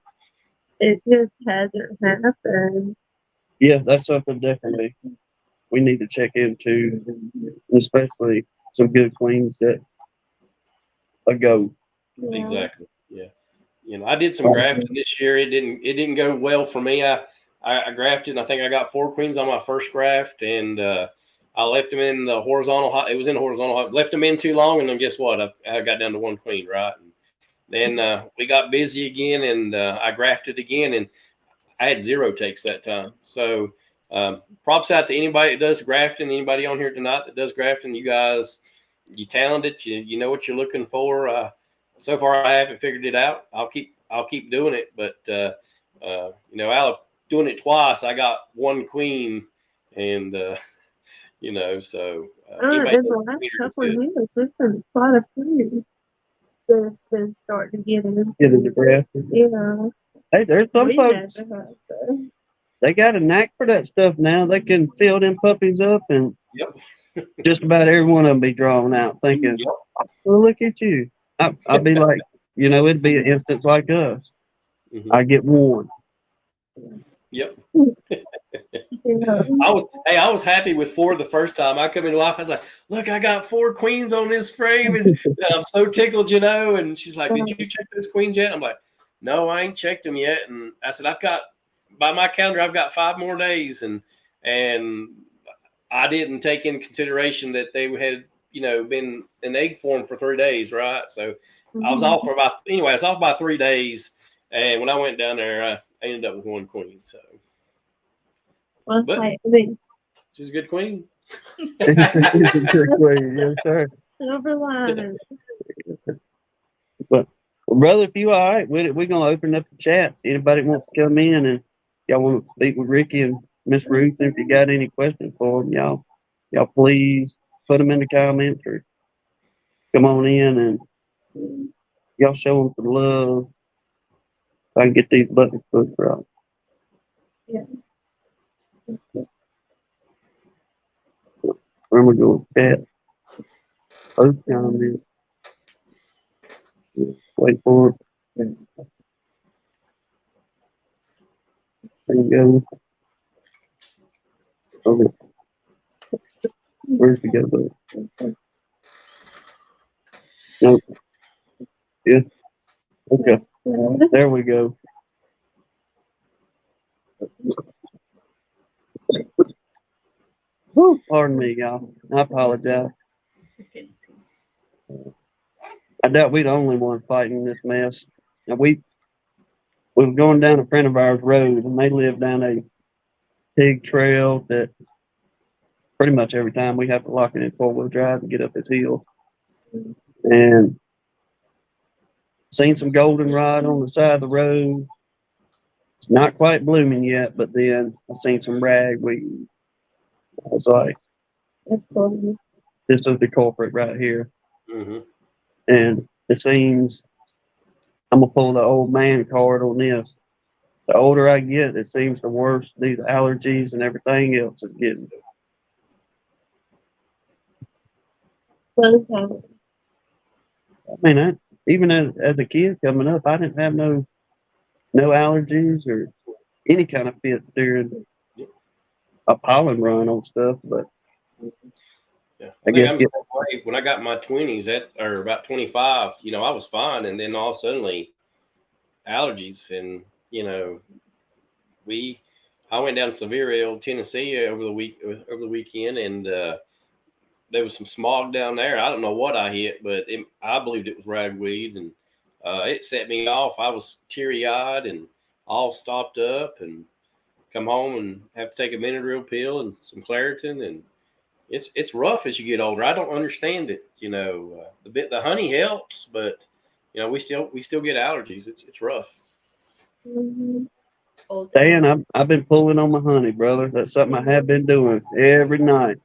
S3: it just hasn't happened.
S1: Yeah, that's something definitely we need to check into, especially some good queens that go.
S4: Exactly. Yeah. I did some grafting this year. It didn't go well for me. I grafted, and I think I got 4 queens on my first graft, and I left them in the horizontal. It was in the horizontal. Left them in too long, and then guess what? I got down to 1 queen, right? And then we got busy again, and I grafted again, and I had 0 takes that time. So props out to anybody that does grafting. Anybody on here tonight that does grafting, you guys, you talented. You know what you're looking for. So far, I haven't figured it out. I'll keep doing it, but out of doing it twice, I got 1 queen, and so anybody
S3: in the
S4: does
S3: last
S4: queen
S3: couple
S4: is
S3: of
S4: good.
S3: years, there's been quite a few that's been starting to get in.
S1: Get into grafting.
S3: Yeah.
S1: Hey, there's some
S3: We
S1: folks,
S3: never had that.
S1: they got a knack for that stuff now. They can fill them puppies up, and
S4: Yep.
S1: just about every one of them be drawn out thinking,
S4: Yep.
S1: well, look at you. I'd be like, it'd be an instance like us.
S4: Mhm.
S1: I get one.
S4: Yep.
S3: Yeah.
S4: I was happy with 4 the first time. I come in life, I was like, look, I got 4 queens on this frame, and I'm so tickled, And she's like, did you check those queens yet? I'm like, no, I ain't checked them yet. And I said, by my calendar, I've got 5 more days, and I didn't take into consideration that they had, been in egg form for 3 days, right? So I was off I was off by 3 days, and when I went down there, I ended up with 1 queen. So,
S3: Well,
S4: but
S3: I mean,
S4: she's a good queen.
S1: Yes, sir.
S3: silver lining.
S1: But, well, brother, if you all right with it, we're going to open up the chat. Anybody wants to come in and y'all want to speak with Ricky and Miss Ruth, and if you got any questions for them, y'all please put them in the comments or come on in and y'all show them some love so I can get these buttons pushed right.
S3: Yeah.
S1: Remember to chat. Post comments. Wait for it. There you go. Okay. Where's the go button? Nope. Yeah. Okay. There we go. Whew, pardon me, y'all. I apologize.
S5: You can see.
S1: I doubt we're the only one fighting this mess. Now we were going down a friend of ours' road, and they live down a pig trail that pretty much every time we have to lock it in 4-wheel drive to get up this hill. And seen some goldenrod on the side of the road. It's not quite blooming yet, but then I seen some ragweed. I was like,
S3: That's funny.
S1: this is the culprit right here.
S4: Mm-hmm.
S1: And it seems I'm gonna pull the old man card on this. The older I get, it seems the worse these allergies and everything else is getting.
S3: Sometimes.
S1: I mean, even as a kid coming up, I didn't have no allergies or any kind of fits during a pollen run on stuff, but
S4: Yeah,
S1: I guess
S4: when I got in my 20s, or about 25, I was fine, and then all of a sudden, allergies, and I went down to Sevierville, Tennessee over the weekend, and there was some smog down there. I don't know what I hit, but I believed it was ragweed, and it set me off. I was teary-eyed and all stopped up, and come home and have to take a Benadryl pill and some Claritin, and it's rough as you get older. I don't understand it. The honey helps, but we still get allergies. It's rough.
S3: Mm-hmm.
S1: Dan, I've been pulling on my honey, brother. That's something I have been doing every night.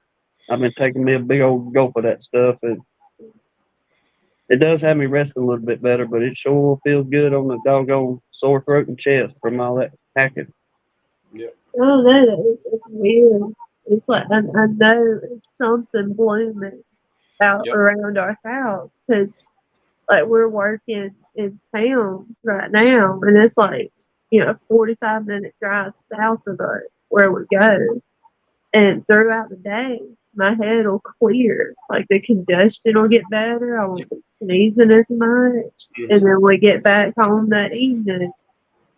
S1: I've been taking me a big old gulp of that stuff, and it does have me resting a little bit better, but it sure feels good on the doggone sore throat and chest from all that hacking.
S4: Yeah.
S3: Oh, no, it's weird. It's like I know it's something blooming out around our house because, like, we're working in town right now, and it's like 45-minute drive south of us where we go, and throughout the day my head will clear. Like the congestion will get better. I won't be sneezing as much. And then we get back home that evening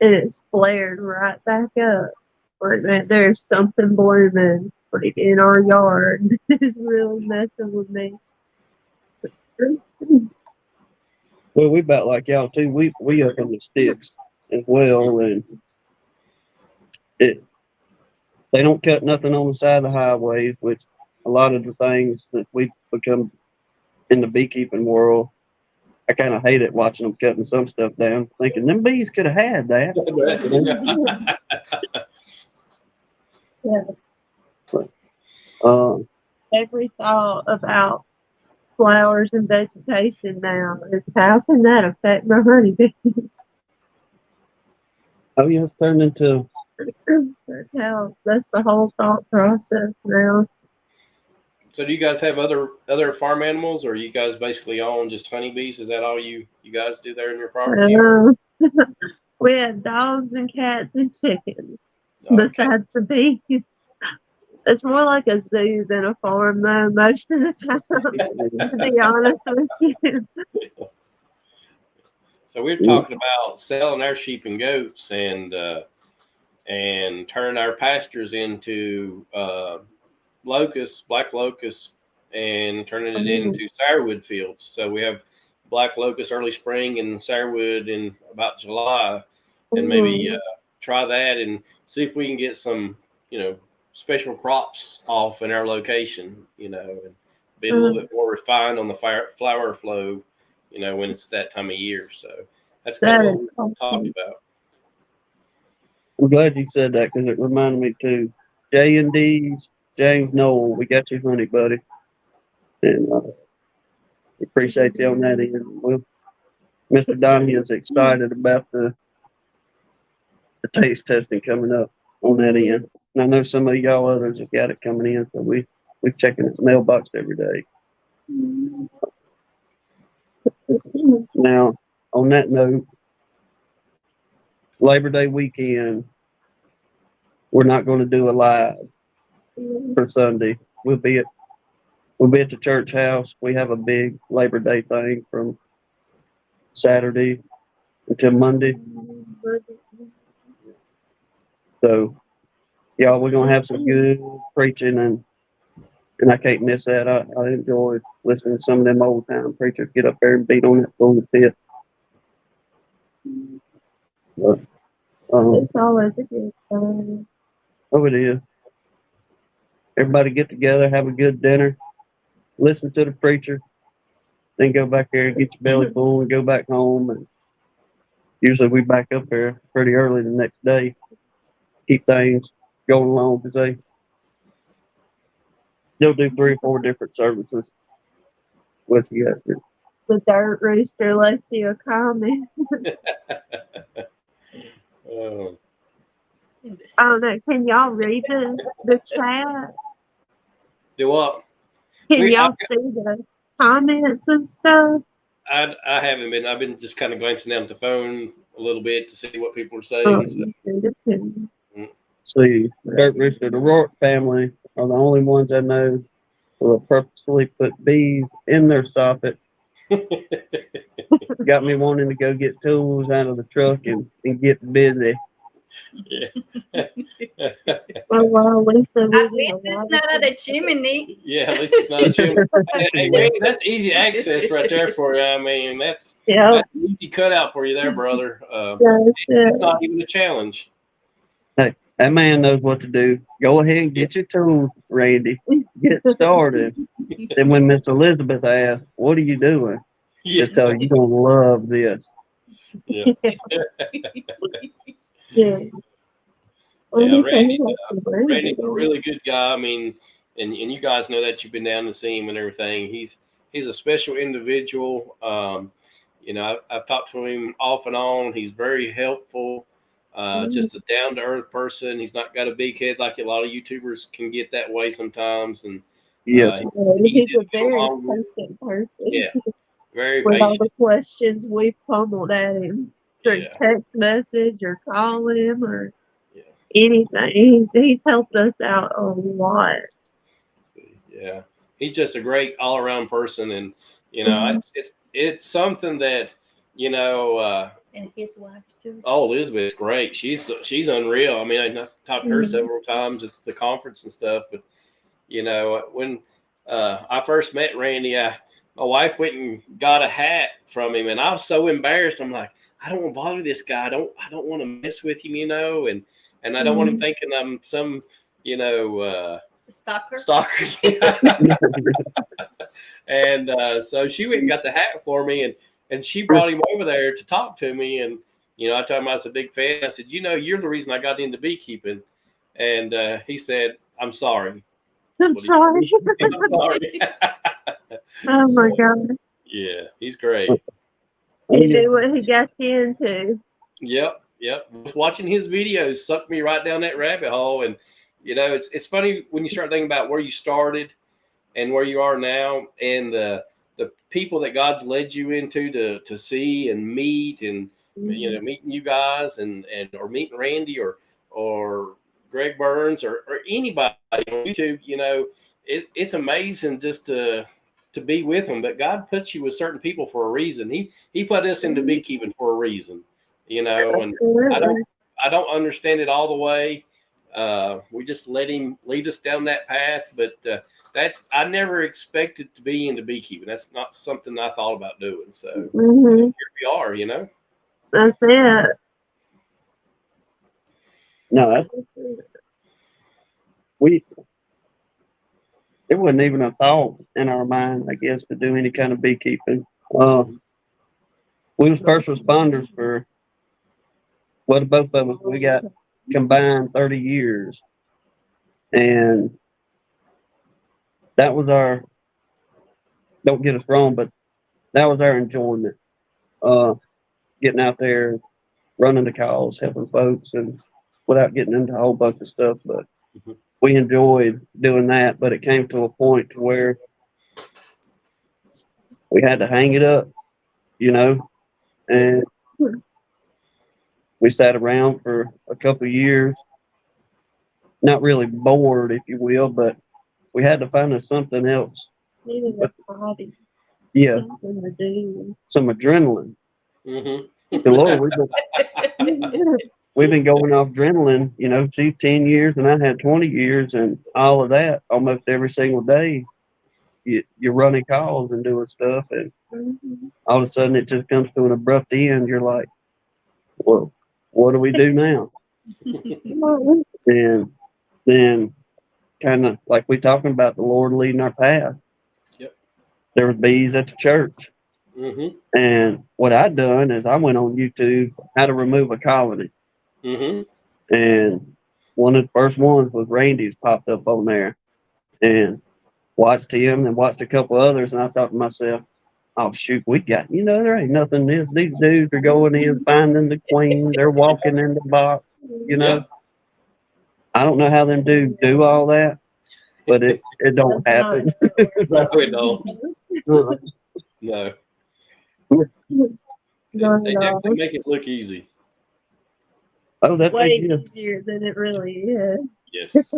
S3: and it's flared right back up. Like, man, there's something blooming like in our yard. It's really messing with me.
S1: Well, we about like y'all too. We up in the sticks as well, and it they don't cut nothing on the side of the highways, which a lot of the things that we become in the beekeeping world, I kind of hate it watching them cutting some stuff down, thinking them bees could have had that.
S3: Yeah. Every thought about flowers and vegetation now is how can that affect my honeybees?
S1: Oh yeah, it's turned into
S3: That's the whole thought process now.
S4: So do you guys have other farm animals, or you guys basically own just honeybees? Is that all you guys do there in your property?
S3: We have dogs and cats and chickens.
S4: Okay.
S3: Besides the bees. It's more like a zoo than a farm, though, most of the time, to be honest with you.
S4: So we're talking about selling our sheep and goats and turning our pastures into black locusts, and turning it into sourwood fields. So we have black locust early spring and sourwood in about July, and maybe try that and see if we can get some, special crops off in our location, and be a little bit more refined on the flower flow, when it's that time of year. So that's kind of what we talked about.
S1: I'm glad you said that because it reminded me too. J&D's, James Noel, we got you, honey, buddy. And appreciate you on that end. Well, Mr. Donnie is excited about the taste testing coming up on that end. And I know some of y'all others have got it coming in, so we're checking the mailbox every day. Now, on that note, Labor Day weekend, we're not going to do a live for Sunday. We'll be at the church house. We have a big Labor Day thing from Saturday until Monday. So, y'all, we're gonna have some good preaching, and I can't miss that. I enjoy listening to some of them old time preachers get up there and beat on that pulpit. But,
S3: it's always a good time.
S1: Oh, it is. Everybody get together, have a good dinner, listen to the preacher, then go back there and get your belly full and go back home. And usually we back up there pretty early the next day, keep things going along because they'll do 3 or 4 different services. What you got here?
S3: The dirt rooster left you a comment. I don't know. Can y'all read the chat?
S4: Do what?
S3: Can y'all see the comments and stuff?
S4: I haven't been. I've been just kind of glancing down at the phone a little bit to see what people are saying.
S1: See, Dirt Rooster, the Roark family are the only ones I know who will purposely put bees in their soffit. Got me wanting to go get tools out of the truck and get busy.
S4: Yeah.
S3: Well, at least
S5: it's not at the chimney.
S4: Yeah, at least it's not a chimney. Hey, man, that's easy access right there for you. I mean, that's an easy cutout for you there, brother. It's not even a challenge.
S1: Hey, that man knows what to do. Go ahead and get your tools, Randy. Get started. Then when Miss Elizabeth asks, "What are you doing?" Just tell her you're gonna love this.
S4: Yeah.
S3: Yeah.
S4: Randy's a really good guy. I mean, and you guys know that you've been down to see him and everything. He's a special individual. I've talked to him off and on. He's very helpful. Just a down to earth person. He's not got a big head like a lot of YouTubers can get that way sometimes. And
S1: yes,
S3: he's a very patient person.
S4: Yeah, very
S3: with
S4: patient.
S3: all the questions we pummeled at him through text message or call him or anything. He's helped us out a lot.
S4: Yeah, he's just a great all around person, and you know, it's something that you know.
S5: And his wife too.
S4: Oh, Elizabeth's great. She's unreal. I mean, I talked to her several times at the conference and stuff. But you know, when I first met Randy, my wife went and got a hat from him, and I was so embarrassed. I'm like, I don't want to bother this guy. I don't want to mess with him, you know, and I don't want him thinking I'm some, you know,
S5: Stalker.
S4: Stalker. And so she went and got the hat for me, and she brought him over there to talk to me. And, you know, I told him I was a big fan. I said, you know, you're the reason I got into beekeeping. And he said, I'm sorry.
S3: I'm sorry.
S4: I'm sorry.
S3: Oh my God.
S4: Yeah, he's great.
S3: He knew what he got you into.
S4: Yep. Watching his videos sucked me right down that rabbit hole. And, you know, it's funny when you start thinking about where you started and where you are now, and the people that God's led you into to see and meet, and you know, meeting you guys and or meeting Randy or Greg Burns or anybody on YouTube. You know, it's amazing just to be with them. But God puts you with certain people for a reason. He put us into beekeeping for a reason. You know, and I don't understand it all the way. We just let him lead us down that path, but I never expected to be into beekeeping. That's not something I thought about doing. So here we are, you know.
S3: That's it.
S1: No, it wasn't even a thought in our mind, I guess, to do any kind of beekeeping. We was first responders for, well, both of us, we got combined 30 years. And that was our, don't get us wrong, but that was our enjoyment. Getting out there, running the calls, helping folks, and without getting into a whole bunch of stuff. But we enjoyed doing that. But it came to a point to where we had to hang it up, you know, and we sat around for a couple of years, not really bored, if you will, but we had to find us something else.
S3: Needed a hobby.
S1: Yeah,
S3: Something to do.
S1: some adrenaline.
S4: Mm-hmm.
S1: The Lord, we've been going off adrenaline, you know, see, 10 years, and I had 20 years, and all of that almost every single day. You're running calls and doing stuff, and all of a sudden it just comes to an abrupt end. You're like, well, what do we do now? And then kind of like we talking about the Lord leading our path.
S4: Yep.
S1: There was bees at the church. And what I'd done is I went on YouTube how to remove a colony. And one of the first ones was Randy's popped up on there, and watched him and watched a couple others, and I thought to myself, oh shoot, we got, you know, there ain't nothing this. These dudes are going in, finding the queen, they're walking in the box, you know.
S4: Yep.
S1: I don't know how them dudes do all that, but it don't happen.
S4: No, it don't. No. They definitely make it look easy.
S1: Oh, that's
S3: way easier than it really is.
S4: Yes.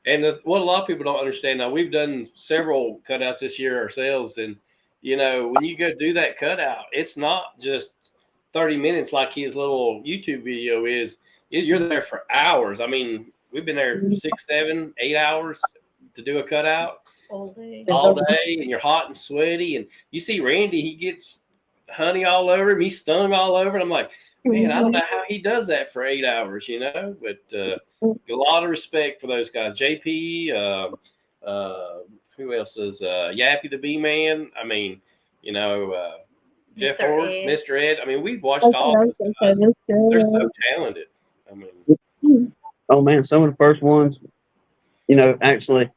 S4: And what a lot of people don't understand, now we've done several cutouts this year ourselves, and you know, when you go do that cutout, it's not just 30 minutes like his little YouTube video is. You're there for hours. I mean, we've been there 6, 7, 8 hours to do a cutout
S5: all day,
S4: and you're hot and sweaty, and you see Randy, he gets honey all over him, he's stung all over, and I'm like, man, I don't know how he does that for 8 hours, you know. But a lot of respect for those guys. JP, who else is Yappy the Bee Man? I mean, you know, Jeff Ford, Mr. Ed. I mean, we've watched all those guys. They're so talented. I mean,
S1: oh man, some of the first ones, you know, actually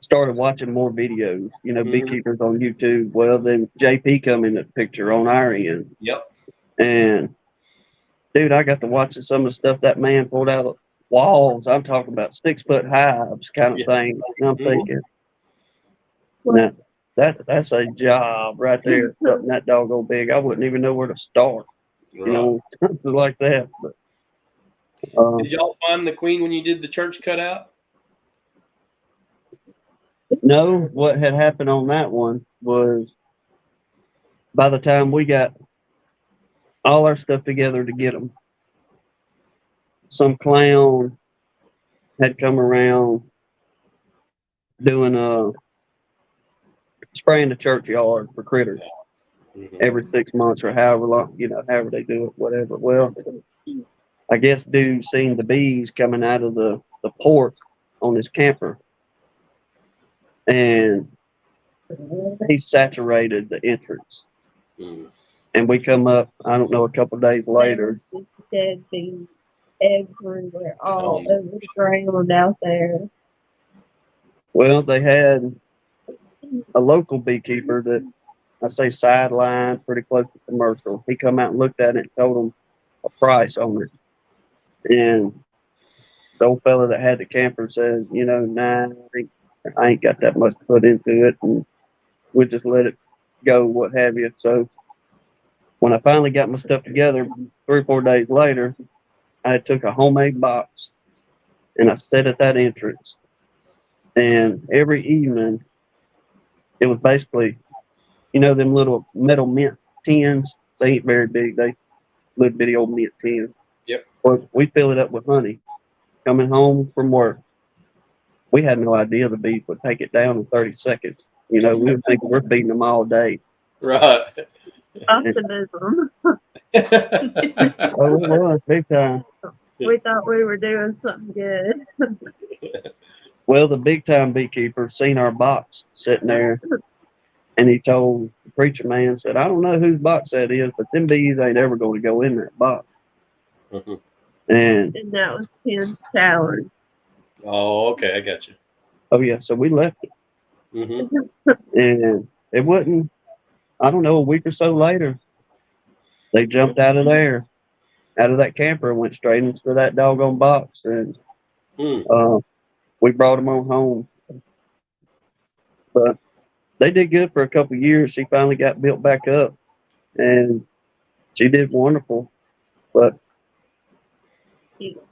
S1: started watching more videos, you know, beekeepers on YouTube. Well, then JP come in the picture on our end.
S4: Yep.
S1: And dude, I got to watching some of the stuff that man pulled out of walls. I'm talking about 6-foot hives kind of thing. And I'm thinking, now that's a job right there. Something that doggone big. I wouldn't even know where to start.
S4: Right.
S1: You know, something like that. But did
S4: y'all find the queen when you did the church cutout?
S1: No, what had happened on that one was by the time we got all our stuff together to get them, some clown had come around doing spraying the churchyard for critters every 6 months or however long, however they do it, whatever. Well, I guess dude seen the bees coming out of the port on his camper, and he saturated the entrance. And we come up, I don't know, a couple of days
S3: There
S1: later.
S3: was just dead bees everywhere, all over the ground out there.
S1: Well, they had a local beekeeper that I say sidelined pretty close to commercial. He come out and looked at it and told them a price on it. And the old fella that had the camper said, nah, I ain't got that much to put into it, and we'll just let it go, what have you. So when I finally got my stuff together, 3 or 4 days later, I took a homemade box and I set at that entrance. And every evening, it was basically, them little metal mint tins. They ain't very big. They little bitty old mint tins.
S4: Yep.
S1: But we fill it up with honey. Coming home from work, we had no idea the bees would take it down in 30 seconds. We were thinking we're feeding them all day.
S4: Right.
S3: Optimism.
S1: Oh, it was big time.
S3: We thought we were doing something good.
S1: Well, the big time beekeeper seen our box sitting there, and he told the preacher man, said, I don't know whose box that is, but them bees ain't ever going to go in that box. And
S3: that was Tim's challenge.
S4: Oh, okay, I got you.
S1: Oh yeah, so we left it, and it wasn't. I don't know, a week or so later, they jumped out of there, out of that camper, and went straight into that doggone box, and we brought them on home. But they did good for a couple of years. She finally got built back up, and she did wonderful. But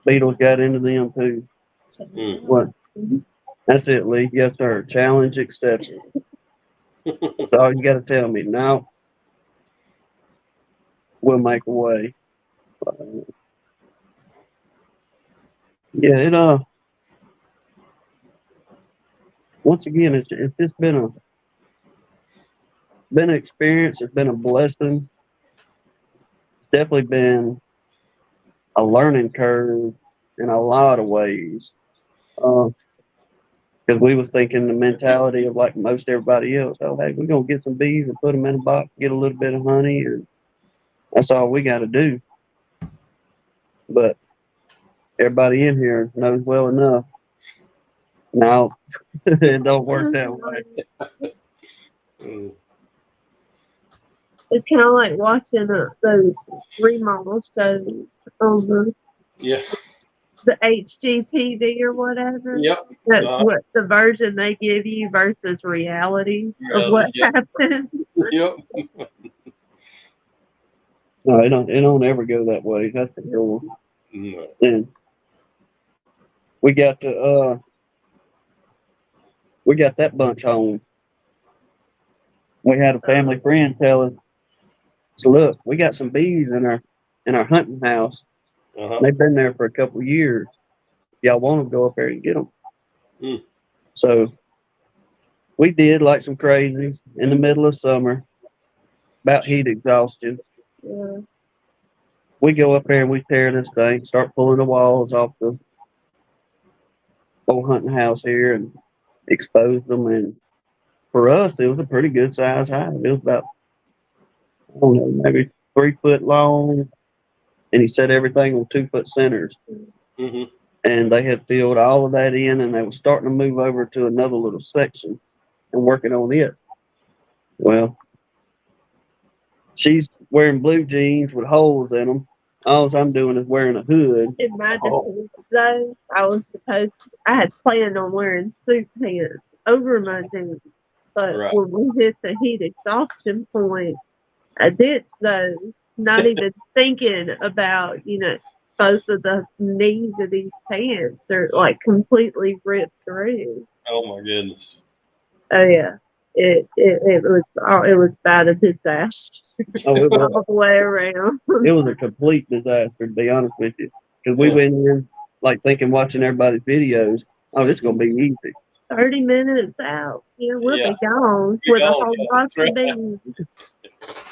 S1: beetles got into them too. What? That's it, Lee. Yes, sir. Challenge accepted. That's all you got to tell me. Now, we'll make a way. Yeah, once again, it's just been an experience. It's been a blessing. It's definitely been a learning curve in a lot of ways. Because we was thinking the mentality of like most everybody else. Oh, hey, we're gonna get some bees and put them in a box, get a little bit of honey, and that's all we got to do. But everybody in here knows well enough. No, it don't work that way.
S3: It's kind of like watching those remodel shows on the HGTV or whatever.
S4: Yep.
S3: That's what the version they give you versus reality of what happened.
S4: Yep.
S1: No, it don't ever go that way. That's for sure. No. And we got that bunch home. We had a family friend tell us, so look, we got some bees in our hunting house. They've been there for a couple of years. Y'all want them, go up there and get them. So we did like some crazies in the middle of summer, about heat exhaustion.
S3: Yeah.
S1: We go up there and we tear this thing, start pulling the walls off the old hunting house here and expose them. And for us, it was a pretty good size hive. It was about, I don't know, maybe 3 foot long. And he set everything on 2 foot centers. And they had filled all of that in, and they were starting to move over to another little section and working on it. Well, she's wearing blue jeans with holes in them. All I'm doing is wearing a hood.
S3: In my defense, though, I had planned on wearing suit pants over my jeans. But when we hit the heat exhaustion point, I ditched those, not even thinking about, both of the knees of these pants are like completely ripped through.
S4: Oh my goodness.
S3: Oh yeah, it was about a disaster
S1: Oh, it was.
S3: all the way around.
S1: It was a complete disaster, to be honest with you. Because we
S4: Yeah.
S1: went in, like, thinking, watching everybody's videos, oh, this is going to be easy.
S3: 30 minutes out, we'll
S4: Yeah.
S3: be gone
S4: You're
S3: with a
S4: gone,
S3: whole
S4: yeah,
S3: box
S4: that's
S3: of
S4: right.
S3: beans.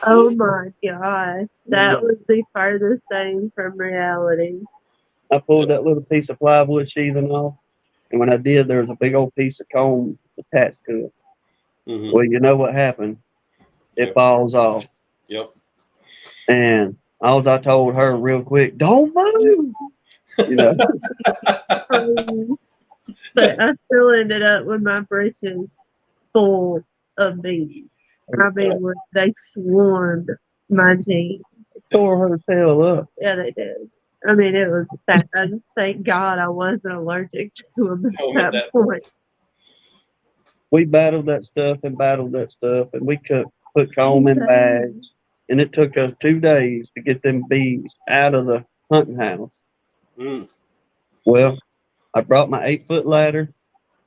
S3: Oh my gosh,
S1: Yeah.
S3: that was the furthest thing from reality.
S1: I pulled that little piece of plywood sheathing off, and when I did, there was a big old piece of comb attached to it.
S4: Mm-hmm.
S1: Well, you know what happened? It
S4: Yep.
S1: falls off.
S4: Yep.
S1: And all I told her real quick, don't move. You know,
S3: Please. But I still ended up with my britches full of bees. I mean, they swarmed my jeans.
S1: tore her tail up.
S3: Yeah, they did. I mean, it was that. I just thank God I wasn't allergic to them at
S4: Tell me
S3: that
S4: that.
S3: point.
S1: We battled that stuff, and we put comb in bags. And it took us 2 days to get them bees out of the hunting house.
S4: Mm.
S1: Well, I brought my 8-foot ladder,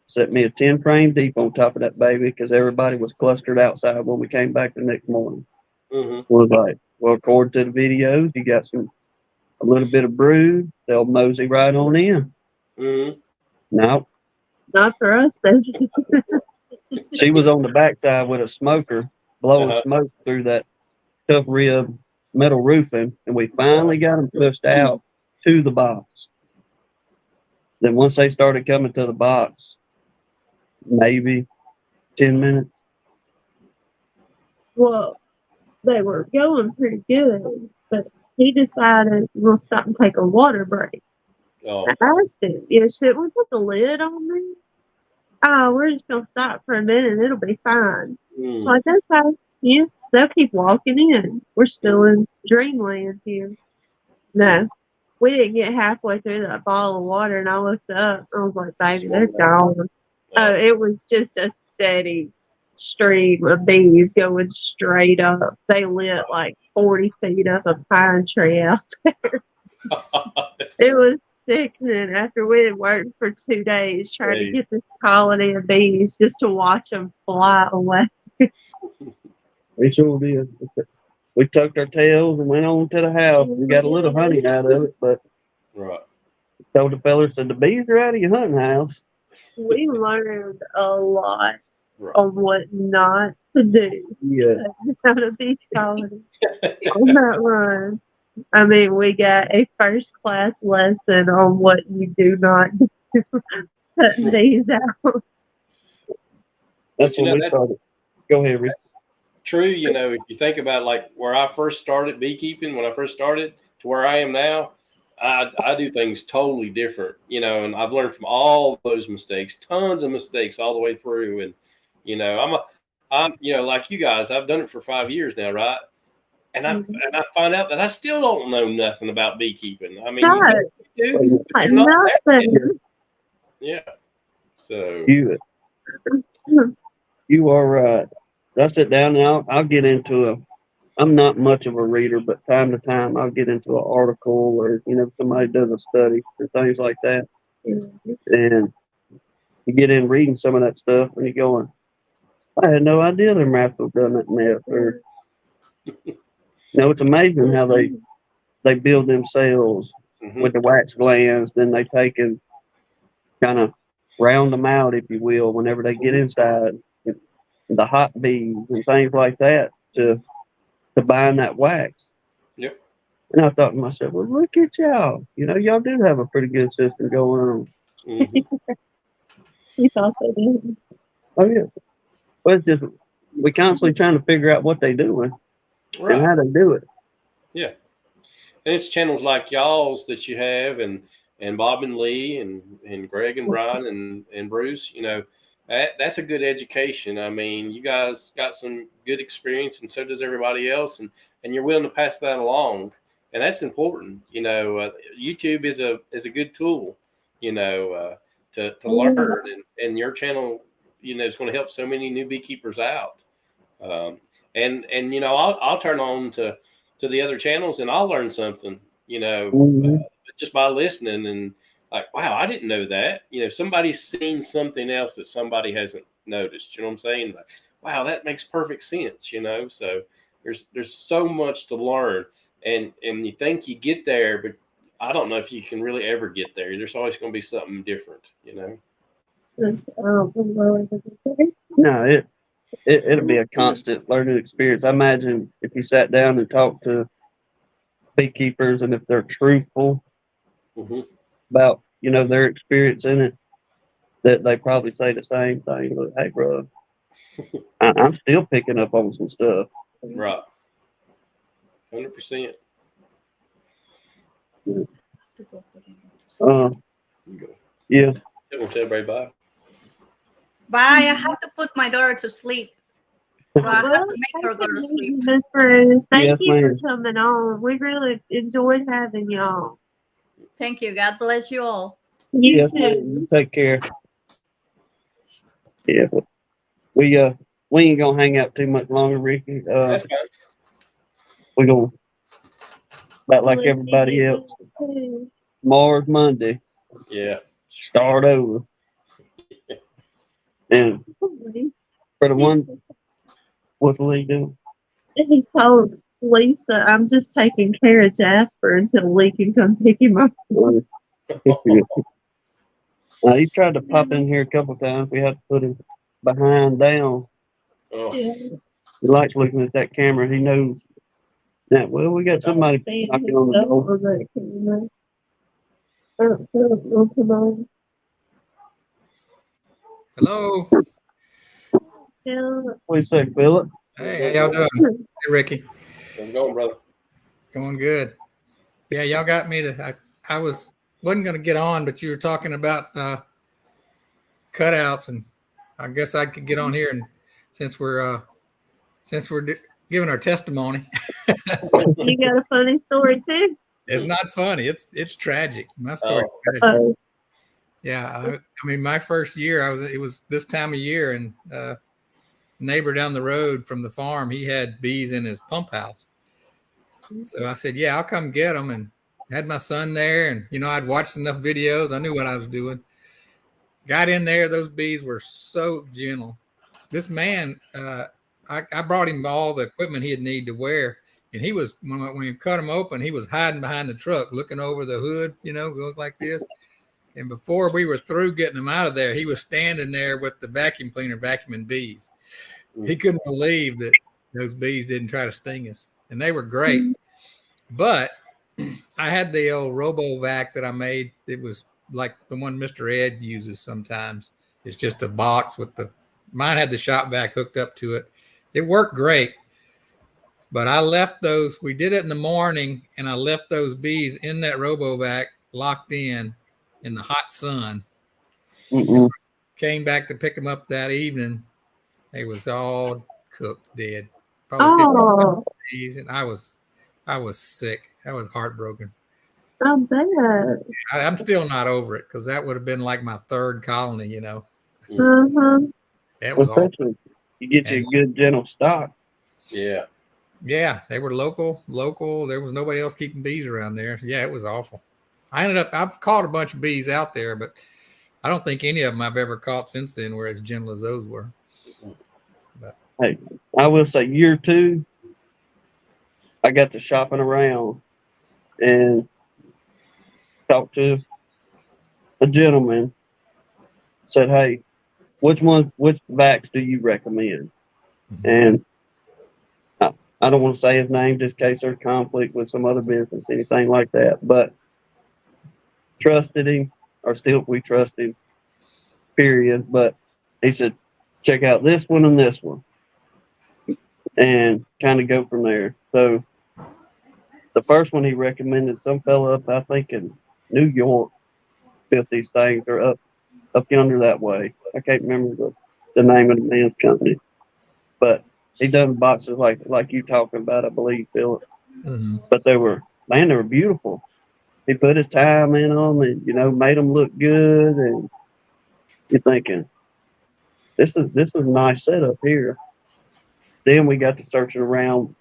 S1: set me a 10 frame deep on top of that baby because everybody was clustered outside when we came back the next morning.
S4: Mm-hmm.
S1: Was like, well, according to the videos, you got a little bit of brood, they'll mosey right on in.
S4: Mm-hmm.
S1: No,
S3: Not for us, though.
S1: she was on the backside with a smoker blowing
S4: Uh-huh.
S1: smoke through that tough rib metal roofing, and we finally got them pushed out to the box. Then once they started coming to the box, maybe 10 minutes.
S3: Well, they were going pretty good, but he decided we'll stop and take a water break.
S4: Oh.
S3: I asked him, should we put the lid on this? Oh, we're just going to stop for a minute. It'll be fine.
S4: Mm.
S3: So like, okay. Yeah, they'll keep walking in. We're still in dreamland here. No, we didn't get halfway through that bottle of water, and I looked up. I was like, baby, they're gone. Oh, it was just a steady stream of bees going straight up. They lit like 40 feet up a pine tree out there. It was sickening after we had worked for 2 days trying to get this colony of bees just to watch them fly away.
S1: We sure did. We tucked our tails and went on to the house. We got a little honey out of it, but
S4: Right.
S1: told the fella, said, the bees are out of your hunting house.
S3: We learned a lot
S4: Right.
S3: on what not to do.
S1: Yeah.
S3: How to be colony on that run. I mean, we got a first class lesson on what you do not do. Cutting these out.
S1: That's
S4: But,
S1: when we started. Go ahead, Rick.
S4: True, if you think about like where I first started beekeeping, when I first started to where I am now, I do things totally different, and I've learned from all those mistakes, tons of mistakes all the way through. And, I'm like you guys, I've done it for 5 years now, right? And I find out that I still don't know nothing about beekeeping. I mean, you do, but you're not
S3: nothing.
S4: Yeah. So
S1: you are right. I sit down and I'll get into I'm not much of a reader, but time to time I'll get into an article or, somebody does a study and things like that. And you get in reading some of that stuff and you're going, I had no idea them rascals done that mess. Or, it's amazing how they build themselves with the wax glands. Then they take and kind of round them out, if you will, whenever they get inside. The hot bees and things like that to bind that wax.
S4: Yep.
S1: And I thought to myself, well, look at y'all. Y'all do have a pretty good system going on.
S4: Mm-hmm.
S3: You thought they did.
S1: Oh, yeah. But it's just, we're constantly trying to figure out what they're doing and how they do it.
S4: Yeah. And it's channels like y'all's that you have and Bob and Lee and Greg and Brian and Bruce, that's a good education. I mean, you guys got some good experience and so does everybody else. And you're willing to pass that along. And that's important. YouTube is a good tool, to learn and your channel, is going to help so many new beekeepers out. And I'll turn on to the other channels and I'll learn something, just by listening like, wow, I didn't know that. You know, somebody's seen something else that somebody hasn't noticed. You know what I'm saying? Like, wow, that makes perfect sense. You know, so there's so much to learn, and you think you get there, but I don't know if you can really ever get there. There's always going to be something different. You know.
S1: No, it'll be a constant learning experience. I imagine if you sat down and talked to beekeepers, and if they're truthful
S4: Mm-hmm.
S1: about their experience in it, that they probably say the same thing. Like, hey, bro, I'm still picking up on some stuff.
S4: Right. 100%.
S1: Yeah.
S4: Tell everybody bye.
S5: Bye. I have to put my daughter to sleep. Well, I have
S3: Well,
S5: to make her go to sleep.
S3: Miss Ruth, thank
S1: Yes,
S3: you for
S1: ma'am.
S3: coming on. We really enjoyed having y'all.
S5: Thank you. God bless you all.
S3: You
S1: Yes,
S3: too.
S1: ma'am. You take care. Yeah. We ain't gonna hang out too much longer, Ricky.
S4: That's fine.
S1: We gonna about like
S3: We'll see
S1: everybody
S3: you
S1: else.
S3: soon.
S1: Tomorrow's Monday.
S4: Yeah.
S1: Start over. And for the one, what's Lee doing?
S3: He told Lisa, I'm just taking care of Jasper until Lee can come pick him up. He's tried to pop in here a couple times. We had to put him behind down.
S4: Oh.
S3: Yeah.
S1: He likes looking at that camera. He knows that. Well, we got somebody knocking on the door.
S3: Come on.
S6: Hello.
S3: Yeah.
S1: What do you say, Philip?
S6: Hey, how y'all doing? Hey, Ricky.
S4: How's it going, brother?
S6: Going good. Yeah, y'all got me to. I wasn't going to get on, but you were talking about cutouts, and I guess I could get on here, and since we're giving our testimony.
S3: You got a funny story too?
S6: It's not funny. It's tragic. My story.
S3: Oh.
S6: Yeah, I mean, my first year, it was this time of year, and neighbor down the road from the farm, he had bees in his pump house. So I said, yeah, I'll come get them, and had my son there, and I'd watched enough videos. I knew what I was doing. Got in there. Those bees were so gentle. This man, I brought him all the equipment he'd need to wear, and he was when we cut him open, he was hiding behind the truck, looking over the hood, going like this. And before we were through getting him out of there, he was standing there with the vacuum cleaner vacuuming bees. He couldn't believe that those bees didn't try to sting us, and they were great. But I had the old RoboVac that I made. It was like the one Mr. Ed uses sometimes. It's just a box with mine had the shop vac hooked up to it. It worked great. But I left those, we did it in the morning, and I left those bees in that RoboVac locked in the hot sun. Came back to pick them up that evening. They was all cooked, dead. Probably 50 bees, and I was sick. I was heartbroken.
S3: I bet.
S6: I'm still not over it because that would have been like my third colony,
S3: Uh-huh.
S6: That was awful.
S1: Especially you get you a good gentle stock.
S4: Yeah.
S6: Yeah, they were local. There was nobody else keeping bees around there. Yeah, it was awful. I've caught a bunch of bees out there, but I don't think any of them I've ever caught since then were as gentle as those were. But
S1: Hey, I will say year 2, I got to shopping around and talked to a gentleman. Said, hey, which vacs do you recommend? And I don't want to say his name just in case there's conflict with some other business, anything like that. But trusted him, or still we trust him, period. But he said, check out this one and this one, and kind of go from there. So the first one he recommended, some fella up, I think in New York, built these things, or up yonder that way. I can't remember the name of the man's company, but he done boxes like you talking about, I believe, Philip. But they were beautiful. He put his time in them, and made them look good. And you're thinking, this is a nice setup here. Then we got to searching around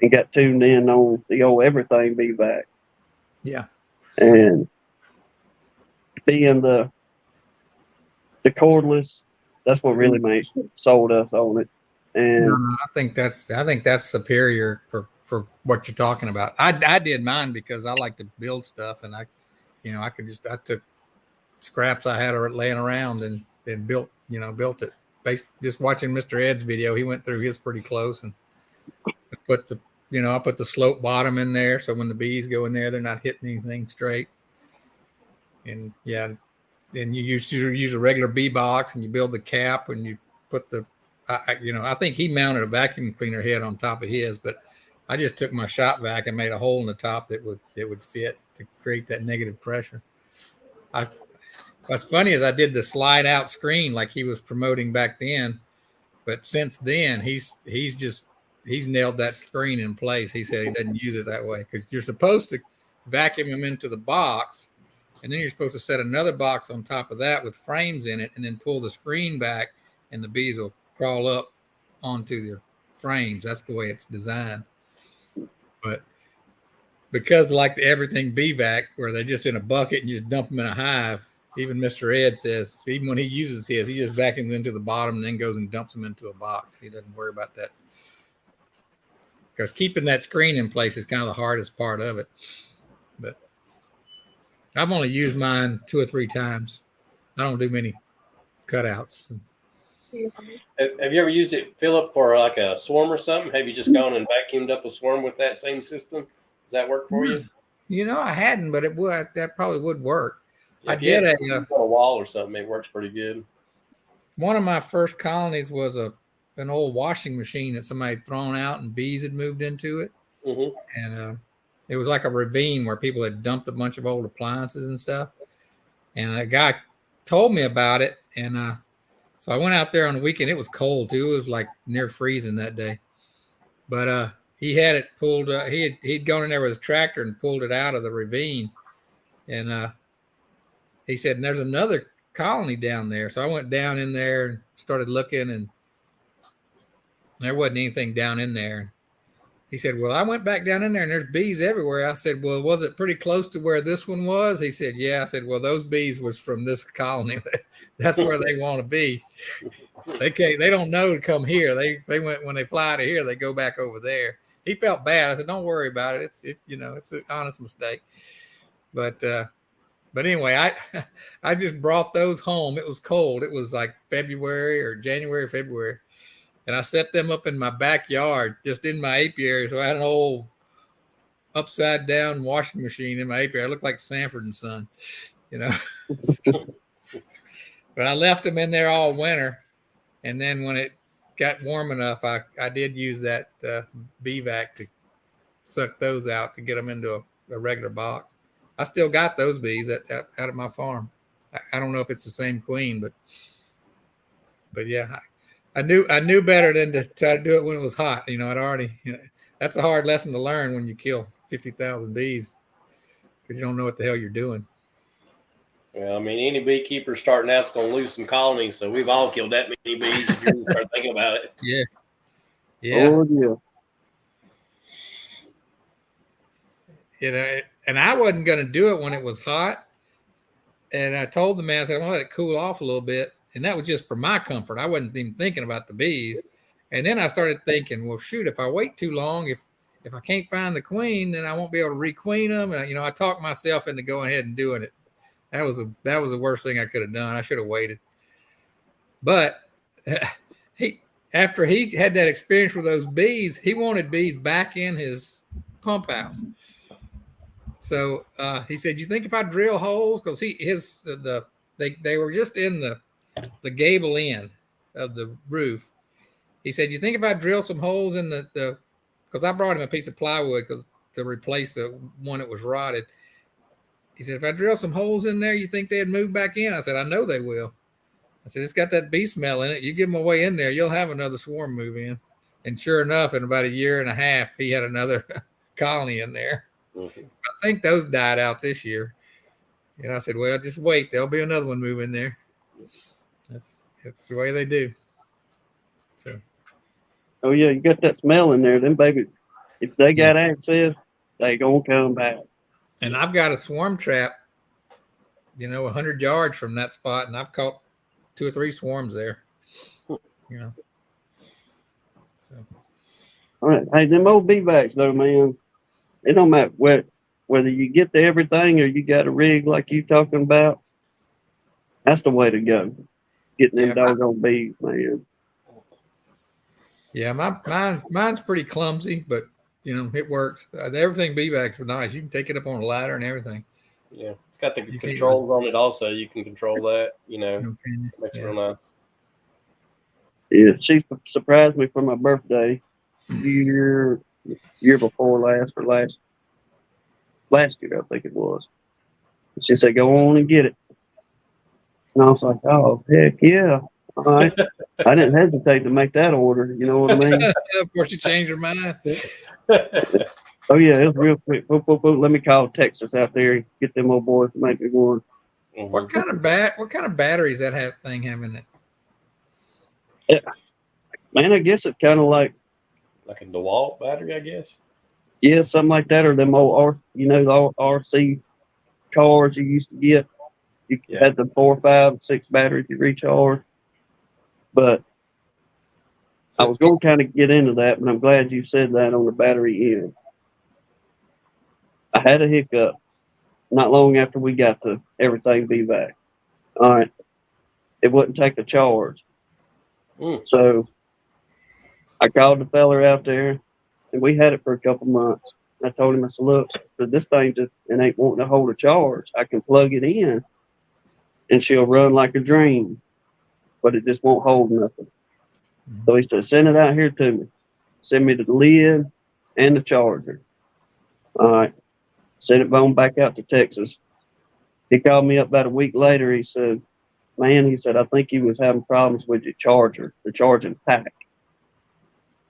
S1: and got tuned in on the old everything bee vac.
S6: Yeah.
S1: And being the cordless, that's what really sold us on it. And
S6: No, I think that's superior for what you're talking about. I did mine because I like to build stuff, and I took scraps I had laying around and built it. Based just watching Mr. Ed's video, he went through his pretty close, and I put the slope bottom in there so when the bees go in there, they're not hitting anything straight. And yeah, then you use a regular bee box and you build the cap and you put the I think he mounted a vacuum cleaner head on top of his, but I just took my shop vac and made a hole in the top that would fit to create that negative pressure. What's funny is I did the slide out screen like he was promoting back then, but since then he's nailed that screen in place. He said he doesn't use it that way because you're supposed to vacuum them into the box, and then you're supposed to set another box on top of that with frames in it, and then pull the screen back, and the bees will crawl up onto their frames. That's the way it's designed. But because like the everything bee vac, where they're just in a bucket and you just dump them in a hive, even Mr. Ed says even when he uses his, he just vacuums into the bottom and then goes and dumps them into a box. He doesn't worry about that. Because keeping that screen in place is kind of the hardest part of it. But I've only used mine 2 or 3 times. I don't do many cutouts.
S4: Have you ever used it, Philip, for like a swarm or something? Have you just gone and vacuumed up a swarm with that same system? Does that work for you?
S6: I hadn't, but that probably would work.
S4: Yeah,
S6: I did
S4: a wall or something. It works pretty good.
S6: One of my first colonies was an old washing machine that somebody had thrown out and bees had moved into it.
S4: Mm-hmm.
S6: And it was like a ravine where people had dumped a bunch of old appliances and stuff. And a guy told me about it. And so I went out there on the weekend. It was cold too. It was like near freezing that day. But he had it pulled. He'd gone in there with his tractor and pulled it out of the ravine. And he said, and there's another colony down there. So I went down in there and started looking, and there wasn't anything down in there. He said, well, I went back down in there and there's bees everywhere. I said, well, was it pretty close to where this one was? He said, yeah. I said, well, those bees was from this colony. That's where they want to be. They don't know to come here. They went, when they fly to here, they go back over there. He felt bad. I said, don't worry about it. It's an honest mistake. But anyway, I just brought those home. It was cold. It was like February. And I set them up in my backyard, just in my apiary. So I had an old upside down washing machine in my apiary. I looked like Sanford and Son, But I left them in there all winter. And then when it got warm enough, I did use that bee vac to suck those out to get them into a regular box. I still got those bees out at my farm. I don't know if it's the same queen, but yeah, I knew better than to try to do it when it was hot. I'd already, that's a hard lesson to learn when you kill 50,000 bees because you don't know what the hell you're doing.
S4: Well, I mean, any beekeeper starting out is going to lose some colonies, so we've all killed that many bees if you start thinking about it.
S6: Yeah.
S1: Oh,
S6: yeah. And I wasn't going to do it when it was hot. And I told the man, I said, I'm going to let it cool off a little bit. And that was just for my comfort. I wasn't even thinking about the bees. And then I started thinking, well, shoot, if I wait too long, if I can't find the queen, then I won't be able to requeen them. And, I talked myself into going ahead and doing it. That was the worst thing I could have done. I should have waited. But after he had that experience with those bees, he wanted bees back in his pump house. So he said, "You think if I drill holes?" Because they were just in the gable end of the roof. He said, "You think if I drill some holes in the?" Because I brought him a piece of plywood to replace the one that was rotted. He said, "If I drill some holes in there, you think they'd move back in?" I said, "I know they will." I said, "It's got that bee smell in it. You give them away in there, you'll have another swarm move in." And sure enough, in about a year and a half, he had another colony in there. Mm-hmm. I think those died out this year. And I said, well, just wait. There'll be another one move in there. That's the way they do. So.
S1: Oh, yeah, you got that smell in there. Then, baby, if they got access, they going to come back.
S6: And I've got a swarm trap 100 yards from that spot, and I've caught 2 or 3 swarms there. So.
S1: All right. Hey, them old beeswax though, man. It don't matter whether you get to everything or you got a rig like you talking about. That's the way to go. Getting them doggone bees, man.
S6: Yeah, mine's pretty clumsy, but it works. Everything beeswax is nice. You can take it up on a ladder and everything.
S4: Yeah, it's got the controls on it. Also, you can control that. Makes it real nice.
S1: Yeah, she surprised me for my birthday year before last or last year, I think it was. She said, "Go on and get it." And I was like, "Oh, heck yeah. All right." I didn't hesitate to make that order. You know what I mean?
S6: Of course, you changed her mind.
S1: Oh, yeah, it was real quick. Boop, boop, boop. Let me call Texas out there, get them old boys to make me one.
S4: Mm-hmm.
S6: What kind of batteries that thing have in it?
S1: Yeah. Man, I guess it's kind of like
S4: a DeWalt battery, I guess.
S1: Yeah, something like that, or them old the old RC cars you used to get. You had the 4, 5, 6 batteries you recharge. But I was going to kind of get into that, but I'm glad you said that on the battery end. I had a hiccup not long after we got to everything be back. All right. It wouldn't take a charge. So I called the feller out there, and we had it for a couple months. I told him, I said, "Look, this thing just it ain't wanting to hold a charge. I can plug it in, and she'll run like a dream, but it just won't hold nothing." So he said, "Send it out here to me. Send me the lid and the charger." All right. Sent it on back out to Texas. He called me up about a week later. He said, "Man," he said, "I think you was having problems with your charger, the charging pack."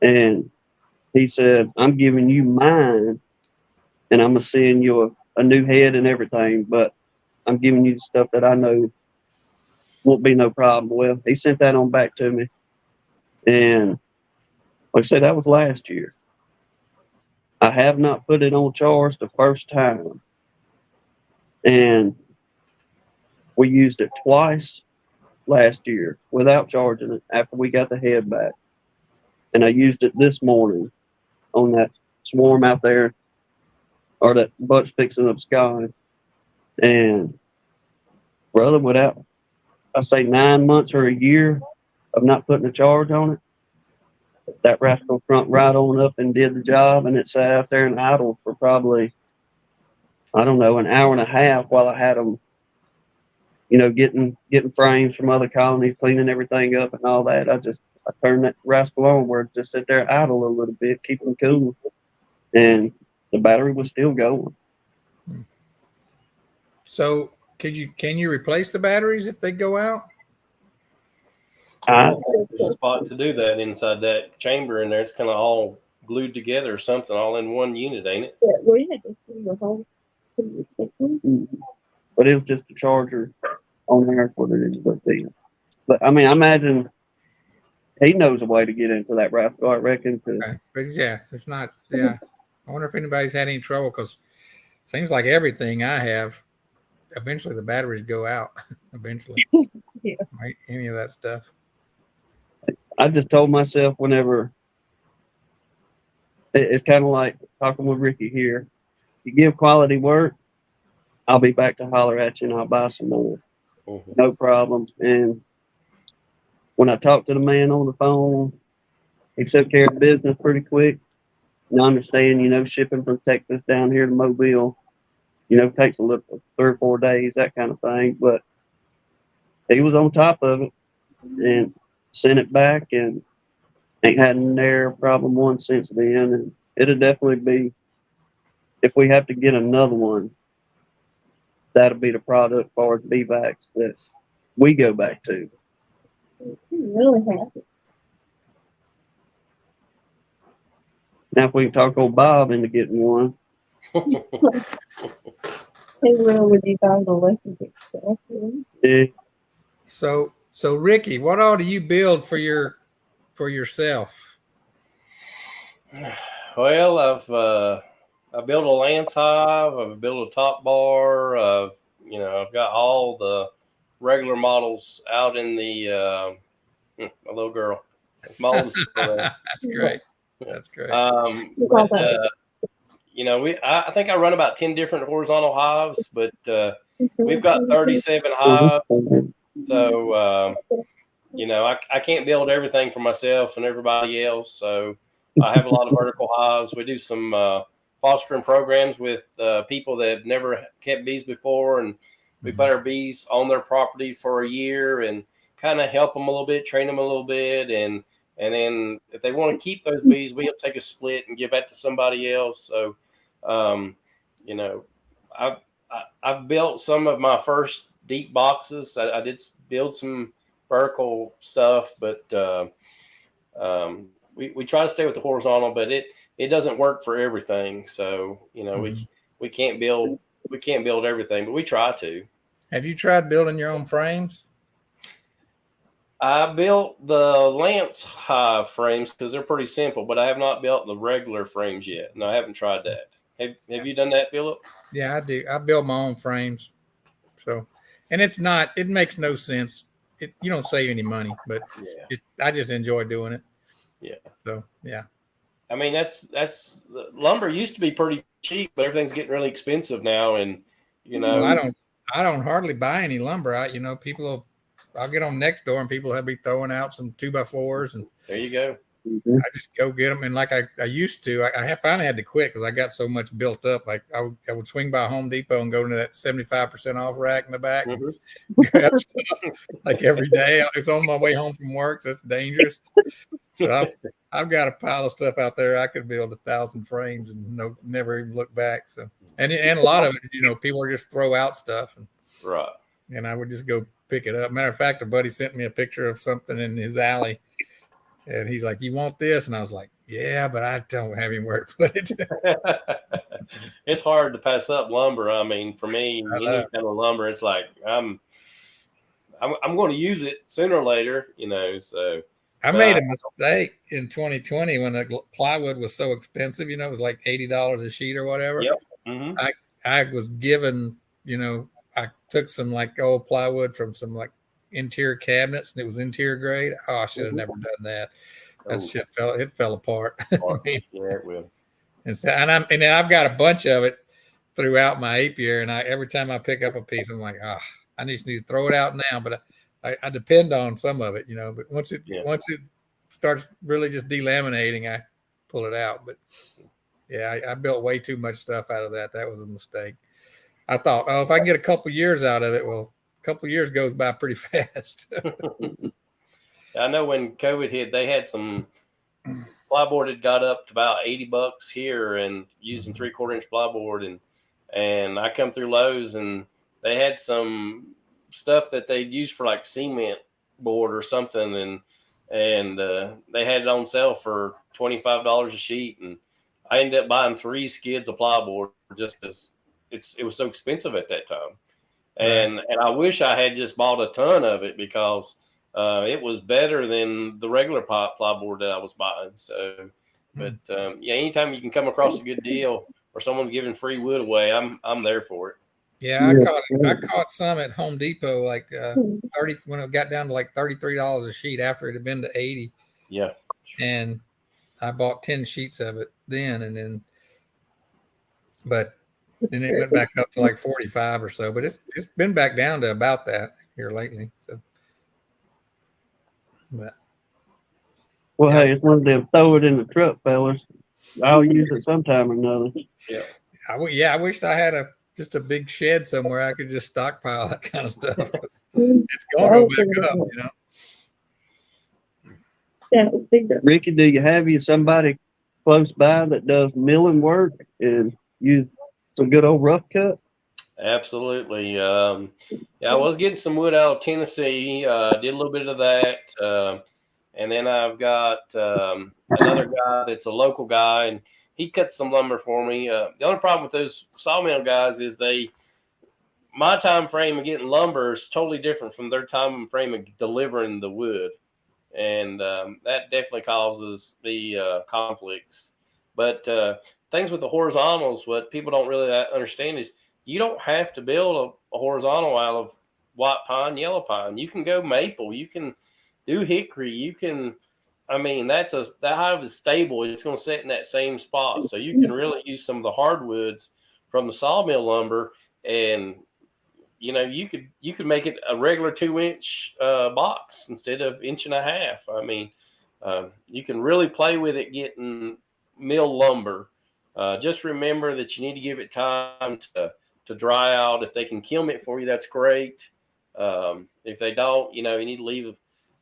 S1: And he said, "I'm giving you mine, and I'm going to send you a new head and everything, but I'm giving you the stuff that I know won't be no problem." Well, he sent that on back to me. And like I said, that was last year. I have not put it on charge the first time. And we used it twice last year without charging it after we got the head back. And I used it this morning on that swarm out there, or that bunch fixing up sky. And brother, without, I say 9 months or a year of not putting a charge on it, that rascal front right on up and did the job, and it sat out there and idled for probably, I don't know, an hour and a half while I had them, getting frames from other colonies, cleaning everything up and all that. I turned that rascal on where it just sit there idle a little bit, keep them cool, and the battery was still going.
S6: So can you replace the batteries if they go out?
S4: There's a spot to do that inside that chamber in there. It's kind of all glued together or something, all in one unit, ain't it?
S3: Yeah, we had to see the whole.
S1: But it was just a charger on there for it ended up being. But I mean, I imagine he knows a way to get into that rascal, I reckon.
S6: Okay. But yeah, it's not. Yeah, I wonder if anybody's had any trouble, because it seems like everything I have, eventually the batteries go out. Eventually,
S3: Yeah.
S6: Right? Any of that stuff.
S1: I just told myself whenever it's kind of like talking with Rickey here. You give quality work, I'll be back to holler at you and I'll buy some more. Mm-hmm. No problem. And when I talked to the man on the phone, he took care of business pretty quick. And I understand, shipping from Texas down here to Mobile, takes a little 3 or 4 days, that kind of thing. But he was on top of it and sent it back, and ain't had an error problem one since then. And it'll definitely be, if we have to get another one, that'll be the product for the BVACs that we go back to.
S3: I'm really happy.
S1: Now, if we can talk old Bob into getting one.
S3: Hey, well, would you buy the electric stuff?
S1: Yeah.
S6: So Rickey, what all do you build for yourself?
S4: Well, I built a lance hive. I've built a top bar. I've I've got all the regular models out in the my little girl. It's my oldest girl there.
S6: That's great. That's great.
S4: I think I run about 10 different horizontal hives, but we've got 37 hives. So, I can't build everything for myself and everybody else. So I have a lot of vertical hives. We do some fostering programs with people that have never kept bees before. And we put our bees on their property for a year and kind of help them a little bit, train them a little bit. And then if they want to keep those bees, we'll take a split and give that to somebody else. So, I've built some of my first deep boxes. I did build some vertical stuff, but we try to stay with the horizontal, but it doesn't work for everything. So we can't build everything, but we try to.
S6: Have you tried building your own frames?
S4: I built the Lance hive frames because they're pretty simple, but I have not built the regular frames yet. No, I haven't tried that. Have you done that, Philip?
S6: Yeah, I do. I build my own frames. So, and it makes no sense. You don't save any money, but I just enjoy doing it.
S4: Yeah.
S6: So, yeah.
S4: I mean, that's lumber used to be pretty cheap, but everything's getting really expensive now. And,
S6: Well, I don't hardly buy any lumber. I'll get on Nextdoor and people have be throwing out some 2x4s, and
S4: there you go.
S6: I just go get them. And like I used to, I finally had to quit because I got so much built up. Like I would swing by Home Depot and go into that 75% off rack in the back, and grab stuff like every day. It's on my way home from work. So that's dangerous. So I've got a pile of stuff out there. I could build 1,000 frames and never even look back. So, and a lot of it, people are just throw out stuff.
S4: Right.
S6: And I would just go pick it up. Matter of fact, a buddy sent me a picture of something in his alley. And he's like, "You want this?" And I was like, "Yeah, but I don't have anywhere to put it."
S4: It's hard to pass up lumber. I mean, for me, any kind of lumber, it's like I'm going to use it sooner or later, So
S6: I made a mistake in 2020 when the plywood was so expensive. It was like $80 a sheet or whatever.
S4: Yep. Mm-hmm.
S6: I was given, I took some like old plywood from some like interior cabinets, and it was interior grade. Oh, I should have never done that. That shit fell apart.
S4: Yeah, it will.
S6: And I've got a bunch of it throughout my apiary, and every time I pick up a piece, I'm like, I just need to throw it out now. But I depend on some of it, But once it starts really just delaminating, I pull it out. But yeah, I built way too much stuff out of that. That was a mistake. I thought, if I can get a couple years out of it, well, a couple of years goes by pretty fast.
S4: I know when COVID hit, they had some plyboard had got up to about $80 here, and using 3/4 inch plyboard, and I come through Lowe's and they had some stuff that they'd use for like cement board or something, and they had it on sale for $25 a sheet, and I ended up buying 3 skids of plyboard just because it was so expensive at that time. And I wish I had just bought a ton of it because it was better than the regular plyboard that I was buying. So, but anytime you can come across a good deal or someone's giving free wood away, I'm there for it.
S6: Yeah, I caught some at Home Depot like 30 when it got down to like $33 a sheet after it had been to 80.
S4: Yeah,
S6: and I bought 10 sheets of it then, but then it went back up to like 45 or so. But it's been back down to about that here lately. So, but
S1: hey, it's one of them throw it in the truck, fellas. I'll use it sometime or another.
S4: Yeah.
S6: I wish I had just a big shed somewhere I could just stockpile that kind of stuff. It's going to go back up,
S3: Yeah,
S1: Ricky, do you have somebody close by that does milling work and use some good old rough cut?
S4: Absolutely. I was getting some wood out of Tennessee. Did a little bit of that. And then I've got another guy that's a local guy, and he cuts some lumber for me. The only problem with those sawmill guys is my time frame of getting lumber is totally different from their time frame of delivering the wood. And that definitely causes the conflicts. But things with the horizontals, what people don't really understand is you don't have to build a horizontal out of white pine, yellow pine. You can go maple. You can do hickory. You can. I mean, that hive is stable. It's going to sit in that same spot, so you can really use some of the hardwoods from the sawmill lumber, and you could make it a regular 2-inch box instead of 1.5 inches. I mean, you can really play with it getting mill lumber. Just remember that you need to give it time to dry out. If they can kiln it for you, that's great. If they don't, you need to leave.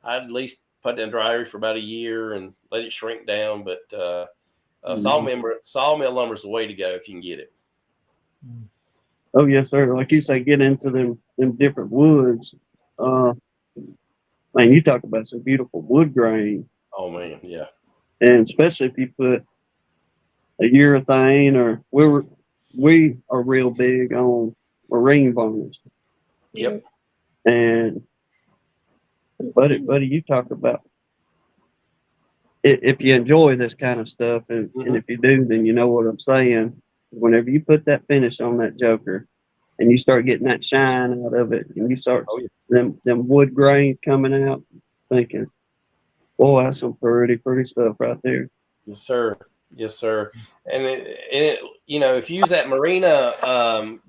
S4: I'd at least put it in dry area for about a year and let it shrink down. But sawmill lumber is the way to go if you can get it.
S1: Oh yes, sir. Like you say, get into them different woods. Man, you talk about some beautiful wood grain.
S4: Oh man, yeah.
S1: And especially if you put a urethane, or we are real big on marine varnish.
S4: Yep.
S1: And buddy, you talk about if you enjoy this kind of stuff, and if you do, then you know what I'm saying. Whenever you put that finish on that joker, and you start getting that shine out of it, and you start them wood grain coming out, thinking, boy, that's some pretty stuff right there.
S4: Yes, sir. Yes, sir. And it if you use that Marina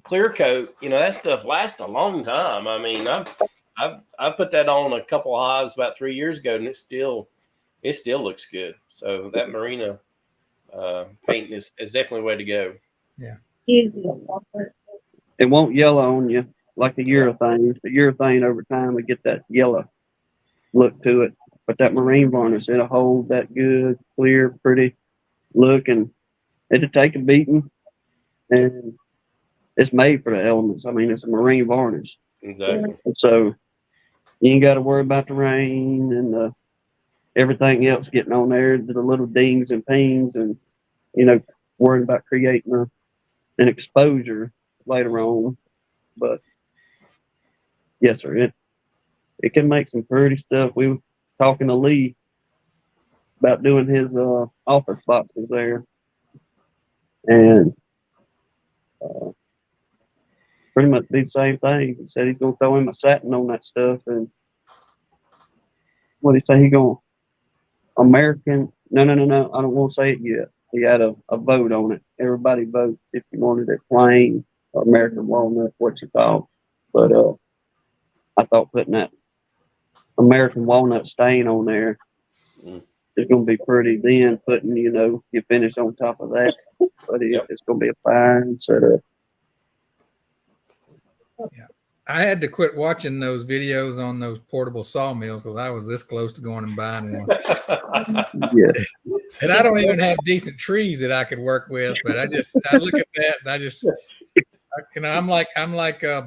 S4: clear coat, that stuff lasts a long time. I mean, I put that on a couple of hives about 3 years ago, and it still looks good. So that Marina paint is definitely the way to go.
S6: Yeah.
S1: It won't yellow on you like the urethane. The urethane over time will get that yellow look to it. But that marine varnish, it'll hold that good, clear, pretty look, and it'll take a beating. And it's made for the elements. I mean, it's a marine varnish.
S4: Exactly.
S1: So you ain't got to worry about the rain and everything else getting on there, the little dings and pings, and worrying about creating an exposure later on. But yes, sir, it can make some pretty stuff. We were talking to Lee about doing his office boxes there, and pretty much be the same thing. He said he's going to throw him a satin on that stuff, and what did he say? He going American? No. I don't want to say it yet. He had a vote on it. Everybody vote if you wanted it plain or American walnut, what you thought. But I thought putting that American walnut stain on there is going to be pretty. Then putting, your finish on top of that. But it's going to be a fine setup.
S6: Yeah. I had to quit watching those videos on those portable sawmills because I was this close to going and buying one.
S1: Yeah.
S6: And I don't even have decent trees that I could work with, but I look at that and I'm like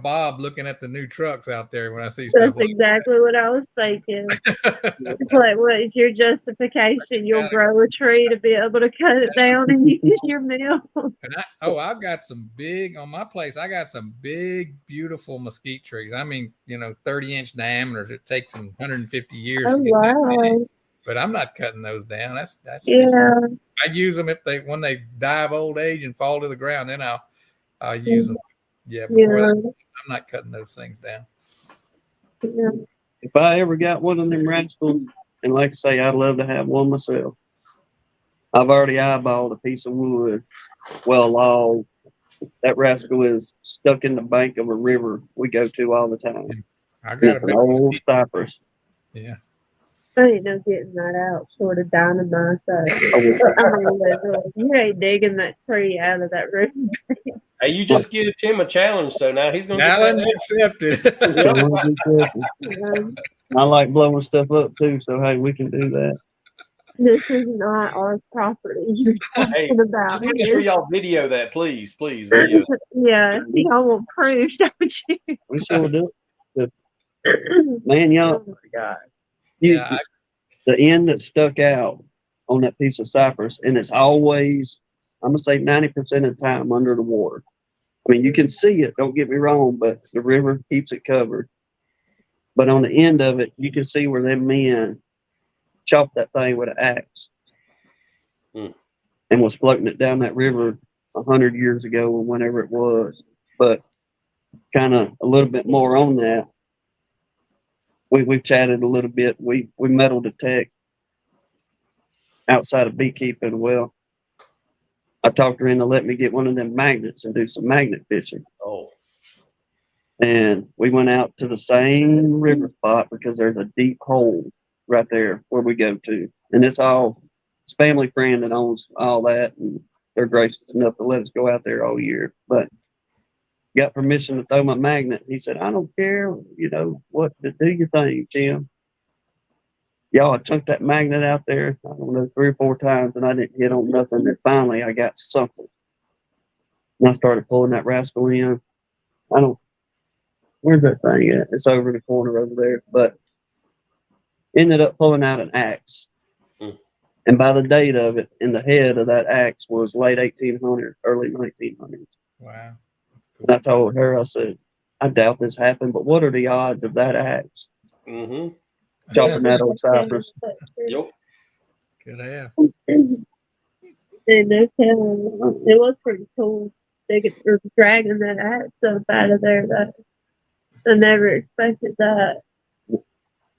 S6: Bob looking at the new trucks out there when I see stuff.
S3: That's exactly what I was thinking. It's like, what is your justification? You'll grow a tree to be able to cut it down and use your mill.
S6: And I've got some big on my place. I got some big, beautiful mesquite trees. I mean, 30-inch diameters. It takes them 150 years.
S3: Oh,
S6: to get
S3: wow.
S6: But I'm not cutting those down. That's I use them when they die of old age and fall to the ground. Then I'll use them. Yeah, before that, I'm not cutting those things down.
S3: Yeah.
S1: If I ever got one of them rascals, and like I say, I'd love to have one myself. I've already eyeballed a piece of wood, well logged. That rascal is stuck in the bank of a river we go to all the time.
S6: I got
S1: an old cypress.
S6: Yeah.
S3: I ain't no getting that out short of dynamite. You ain't digging that tree out of that room.
S4: Hey, you just give Tim a challenge, so now he's going to
S6: challenge accepted.
S1: I like blowing stuff up too, so hey, we can do that.
S3: This is not our property you're talking about.
S4: Just make sure y'all video that, please video.
S3: Yeah, y'all want proof, don't you?
S1: We sure do. Man, y'all.
S3: Oh my God.
S1: The end that stuck out on that piece of cypress, and it's always, I'm gonna say 90% of the time under the water. I mean, you can see it, don't get me wrong, but the river keeps it covered. But on the end of it, you can see where them men chopped that thing with an axe and was floating it down that river 100 years ago or whenever it was. But kind of a little bit more on that, we've chatted a little bit. We metal detect outside of beekeeping. Well, I talked her into letting me get one of them magnets and do some magnet fishing.
S4: Oh,
S1: And we went out to the same river spot because there's a deep hole right there where we go to. And it's family friend that owns all that. And they're gracious enough to let us go out there all year. But got permission to throw my magnet. He said, I don't care, what to do your thing, Jim. Y'all, I took that magnet out there, I don't know, 3 or 4 times, and I didn't hit on nothing. And finally, I got something. And I started pulling that rascal in. Where's that thing at? It's over in the corner over there. But ended up pulling out an axe.
S4: Mm.
S1: And by the date of it, in the head of that axe was late 1800s, early 1900s.
S6: Wow.
S1: And I told her, I said, I doubt this happened, but what are the odds of that axe
S4: mm-hmm.
S1: chopping that old cypress?
S4: Yep.
S6: Good have.
S3: And no telling. It was pretty cool. They were dragging that axe up out of there. That I never expected that.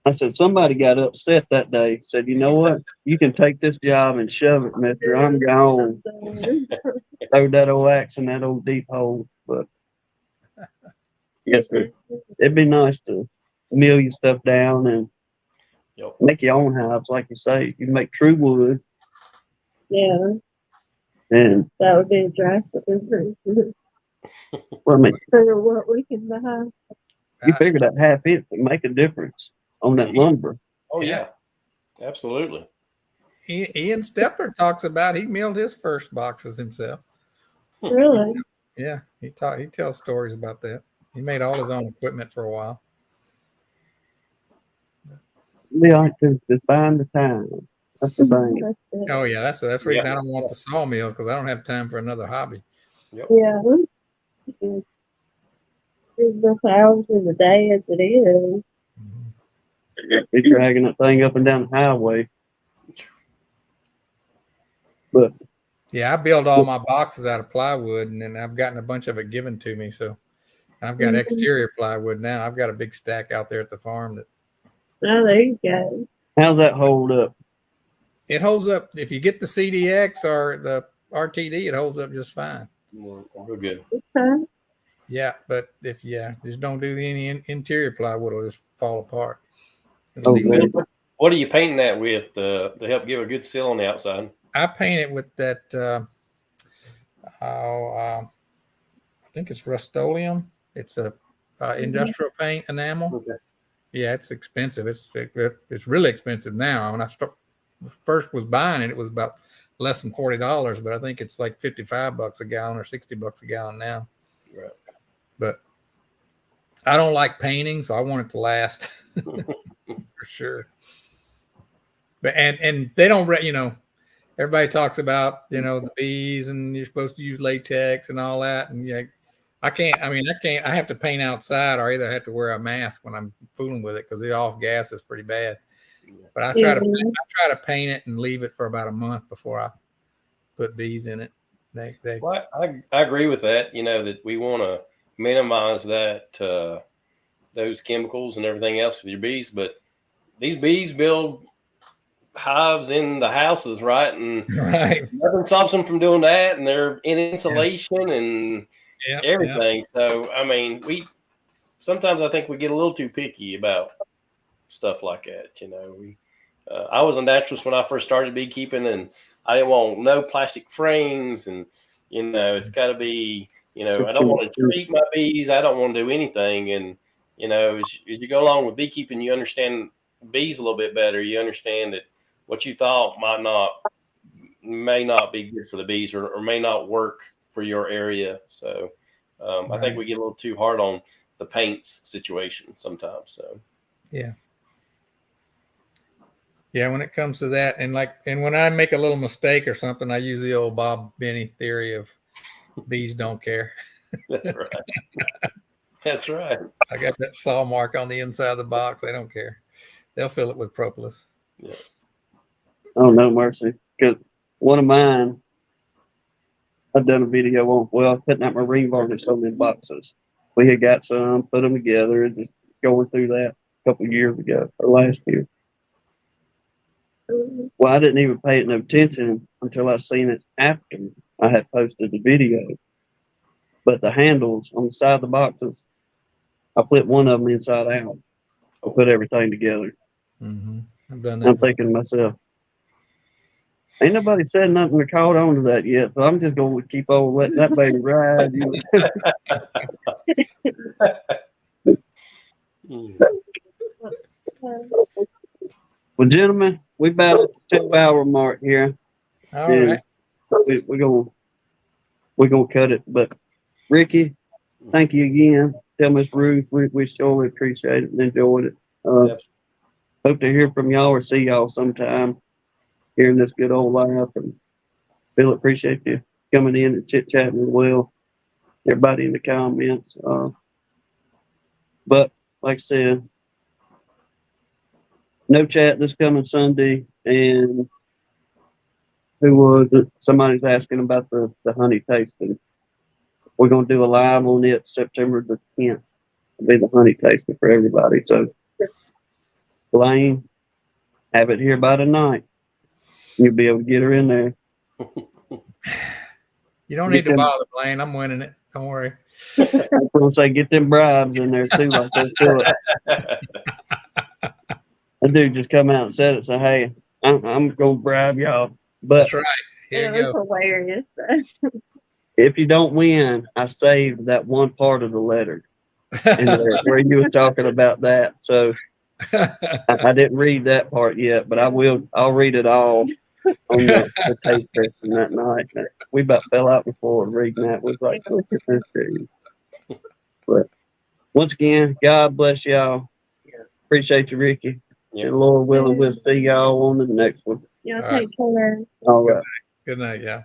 S1: I said, somebody got upset that day. Said, you know what? You can take this job and shove it, mister. I'm gone. Throw that old axe in that old deep hole. But yes, sir. It'd be nice to mill your stuff down and
S4: Yep.
S1: make your own hives, like you say. You make true wood.
S3: Yeah,
S1: And
S3: that would be a drastic difference.
S1: well, I mean,
S3: For what we can buy.
S1: you figure that half inch would make a difference on that lumber.
S4: Oh
S6: Yeah.
S4: yeah, absolutely.
S6: Ian Stepler talks about he milled his first boxes himself.
S3: Really?
S6: Yeah, he tells stories about that. He made all his own equipment for a while.
S1: Yeah, just buying the time. That's the thing.
S3: That's it.
S6: Oh yeah, that's the reason
S4: Yeah.
S6: I don't want the sawmills, because I don't have time for another hobby.
S3: Yeah. There's enough hours in the day as it is.
S1: Be dragging that thing up and down the highway. But
S6: Yeah, I build all my boxes out of plywood, and then I've gotten a bunch of it given to me. So I've got exterior plywood now. I've got a big stack out there at the farm that
S3: Oh, there you go.
S1: how's that hold up?
S6: it holds up. If you get the CDX or the RTD, it holds up just fine.
S4: We're good.
S3: Okay.
S6: Yeah, but if just don't do any interior plywood, it'll just fall apart.
S1: Oh, man.
S4: What are you painting that with to help give a good seal on the outside?
S6: I paint it with that. I think it's Rust-Oleum. It's a industrial paint enamel.
S4: Okay.
S6: Yeah, it's expensive. It's really expensive now. When I first was buying it, it was about less than $40, but I think it's like $55 a gallon or $60 a gallon now.
S4: Right.
S6: But I don't like painting, so I want it to last for sure. But and they don't, everybody talks about the bees and you're supposed to use latex and all that, and I can't. I have to paint outside, or either I have to wear a mask when I'm fooling with it because the off gas is pretty bad. But I try to paint it and leave it for about a month before I put bees in it.
S4: Well, I agree with that. That we want to minimize that those chemicals and everything else with your bees, but these bees build hives in the houses, right? And
S6: right,
S4: nothing stops them from doing that, and they're in insulation and everything. So sometimes I think we get a little too picky about stuff like that. I was a naturalist when I first started beekeeping, and I didn't want no plastic frames, and it's got to be, I don't want to treat my bees. I don't want to do anything. And as you go along with beekeeping, you understand bees a little bit better. You understand that what you thought may not be good for the bees, or may not work for your area. So I think we get a little too hard on the paints situation sometimes. So
S6: yeah, when it comes to that, and when I make a little mistake or something, I use the old Bob Benny theory of bees don't care.
S4: That's right. That's right.
S6: I got that saw mark on the inside of the box. They don't care. They'll fill it with propolis.
S4: Yeah.
S1: Oh, no mercy. Because one of mine, I've done a video on, putting out marine varnish on them boxes. We had got some, put them together, and just going through that a couple of years ago or last year. Well, I didn't even pay it no attention until I seen it after I had posted the video. But the handles on the side of the boxes, I flipped one of them inside out. I put everything together.
S6: Mm-hmm. I've done that.
S1: I'm thinking to myself, ain't nobody said nothing or caught on to that yet, so I'm just going to keep on letting that baby ride. You know? Well, gentlemen, we about at the 2-hour mark here.
S6: All right.
S1: We're gonna cut it. But Ricky, thank you again. Tell Miss Ruth we surely appreciate it and enjoyed it. Hope to hear from y'all or see y'all sometime here in this good old life. And Bill, appreciate you coming in and chit chatting as well. Everybody in the comments. But like I said, no chat this coming Sunday. And who was it? Somebody's asking about the honey tasting. We're going to do a live on it September the 10th. It'll be the honey tasting for everybody. So, Blaine, have it here by tonight. You'll be able to get her in there.
S6: You don't need to bother, Blaine. I'm winning it. Don't worry.
S1: I'm going to say get them bribes in there too, like they do it. A dude just come out and said it. So, hey, I'm going to bribe y'all. But
S6: that's right. Here you
S3: was
S6: go.
S3: hilarious.
S1: If you don't win, I saved that one part of the letter in there where you were talking about that. So I didn't read that part yet, but I will. I'll read it all on the taste testing that night. We about fell out before reading that. We was like, look at this dude. But once again, God bless y'all. Appreciate you, Ricky.
S4: Yep.
S1: And Lord willing, we'll see y'all on the next one.
S3: Y'all
S6: All
S3: take care.
S1: All right.
S6: Good night. Yeah.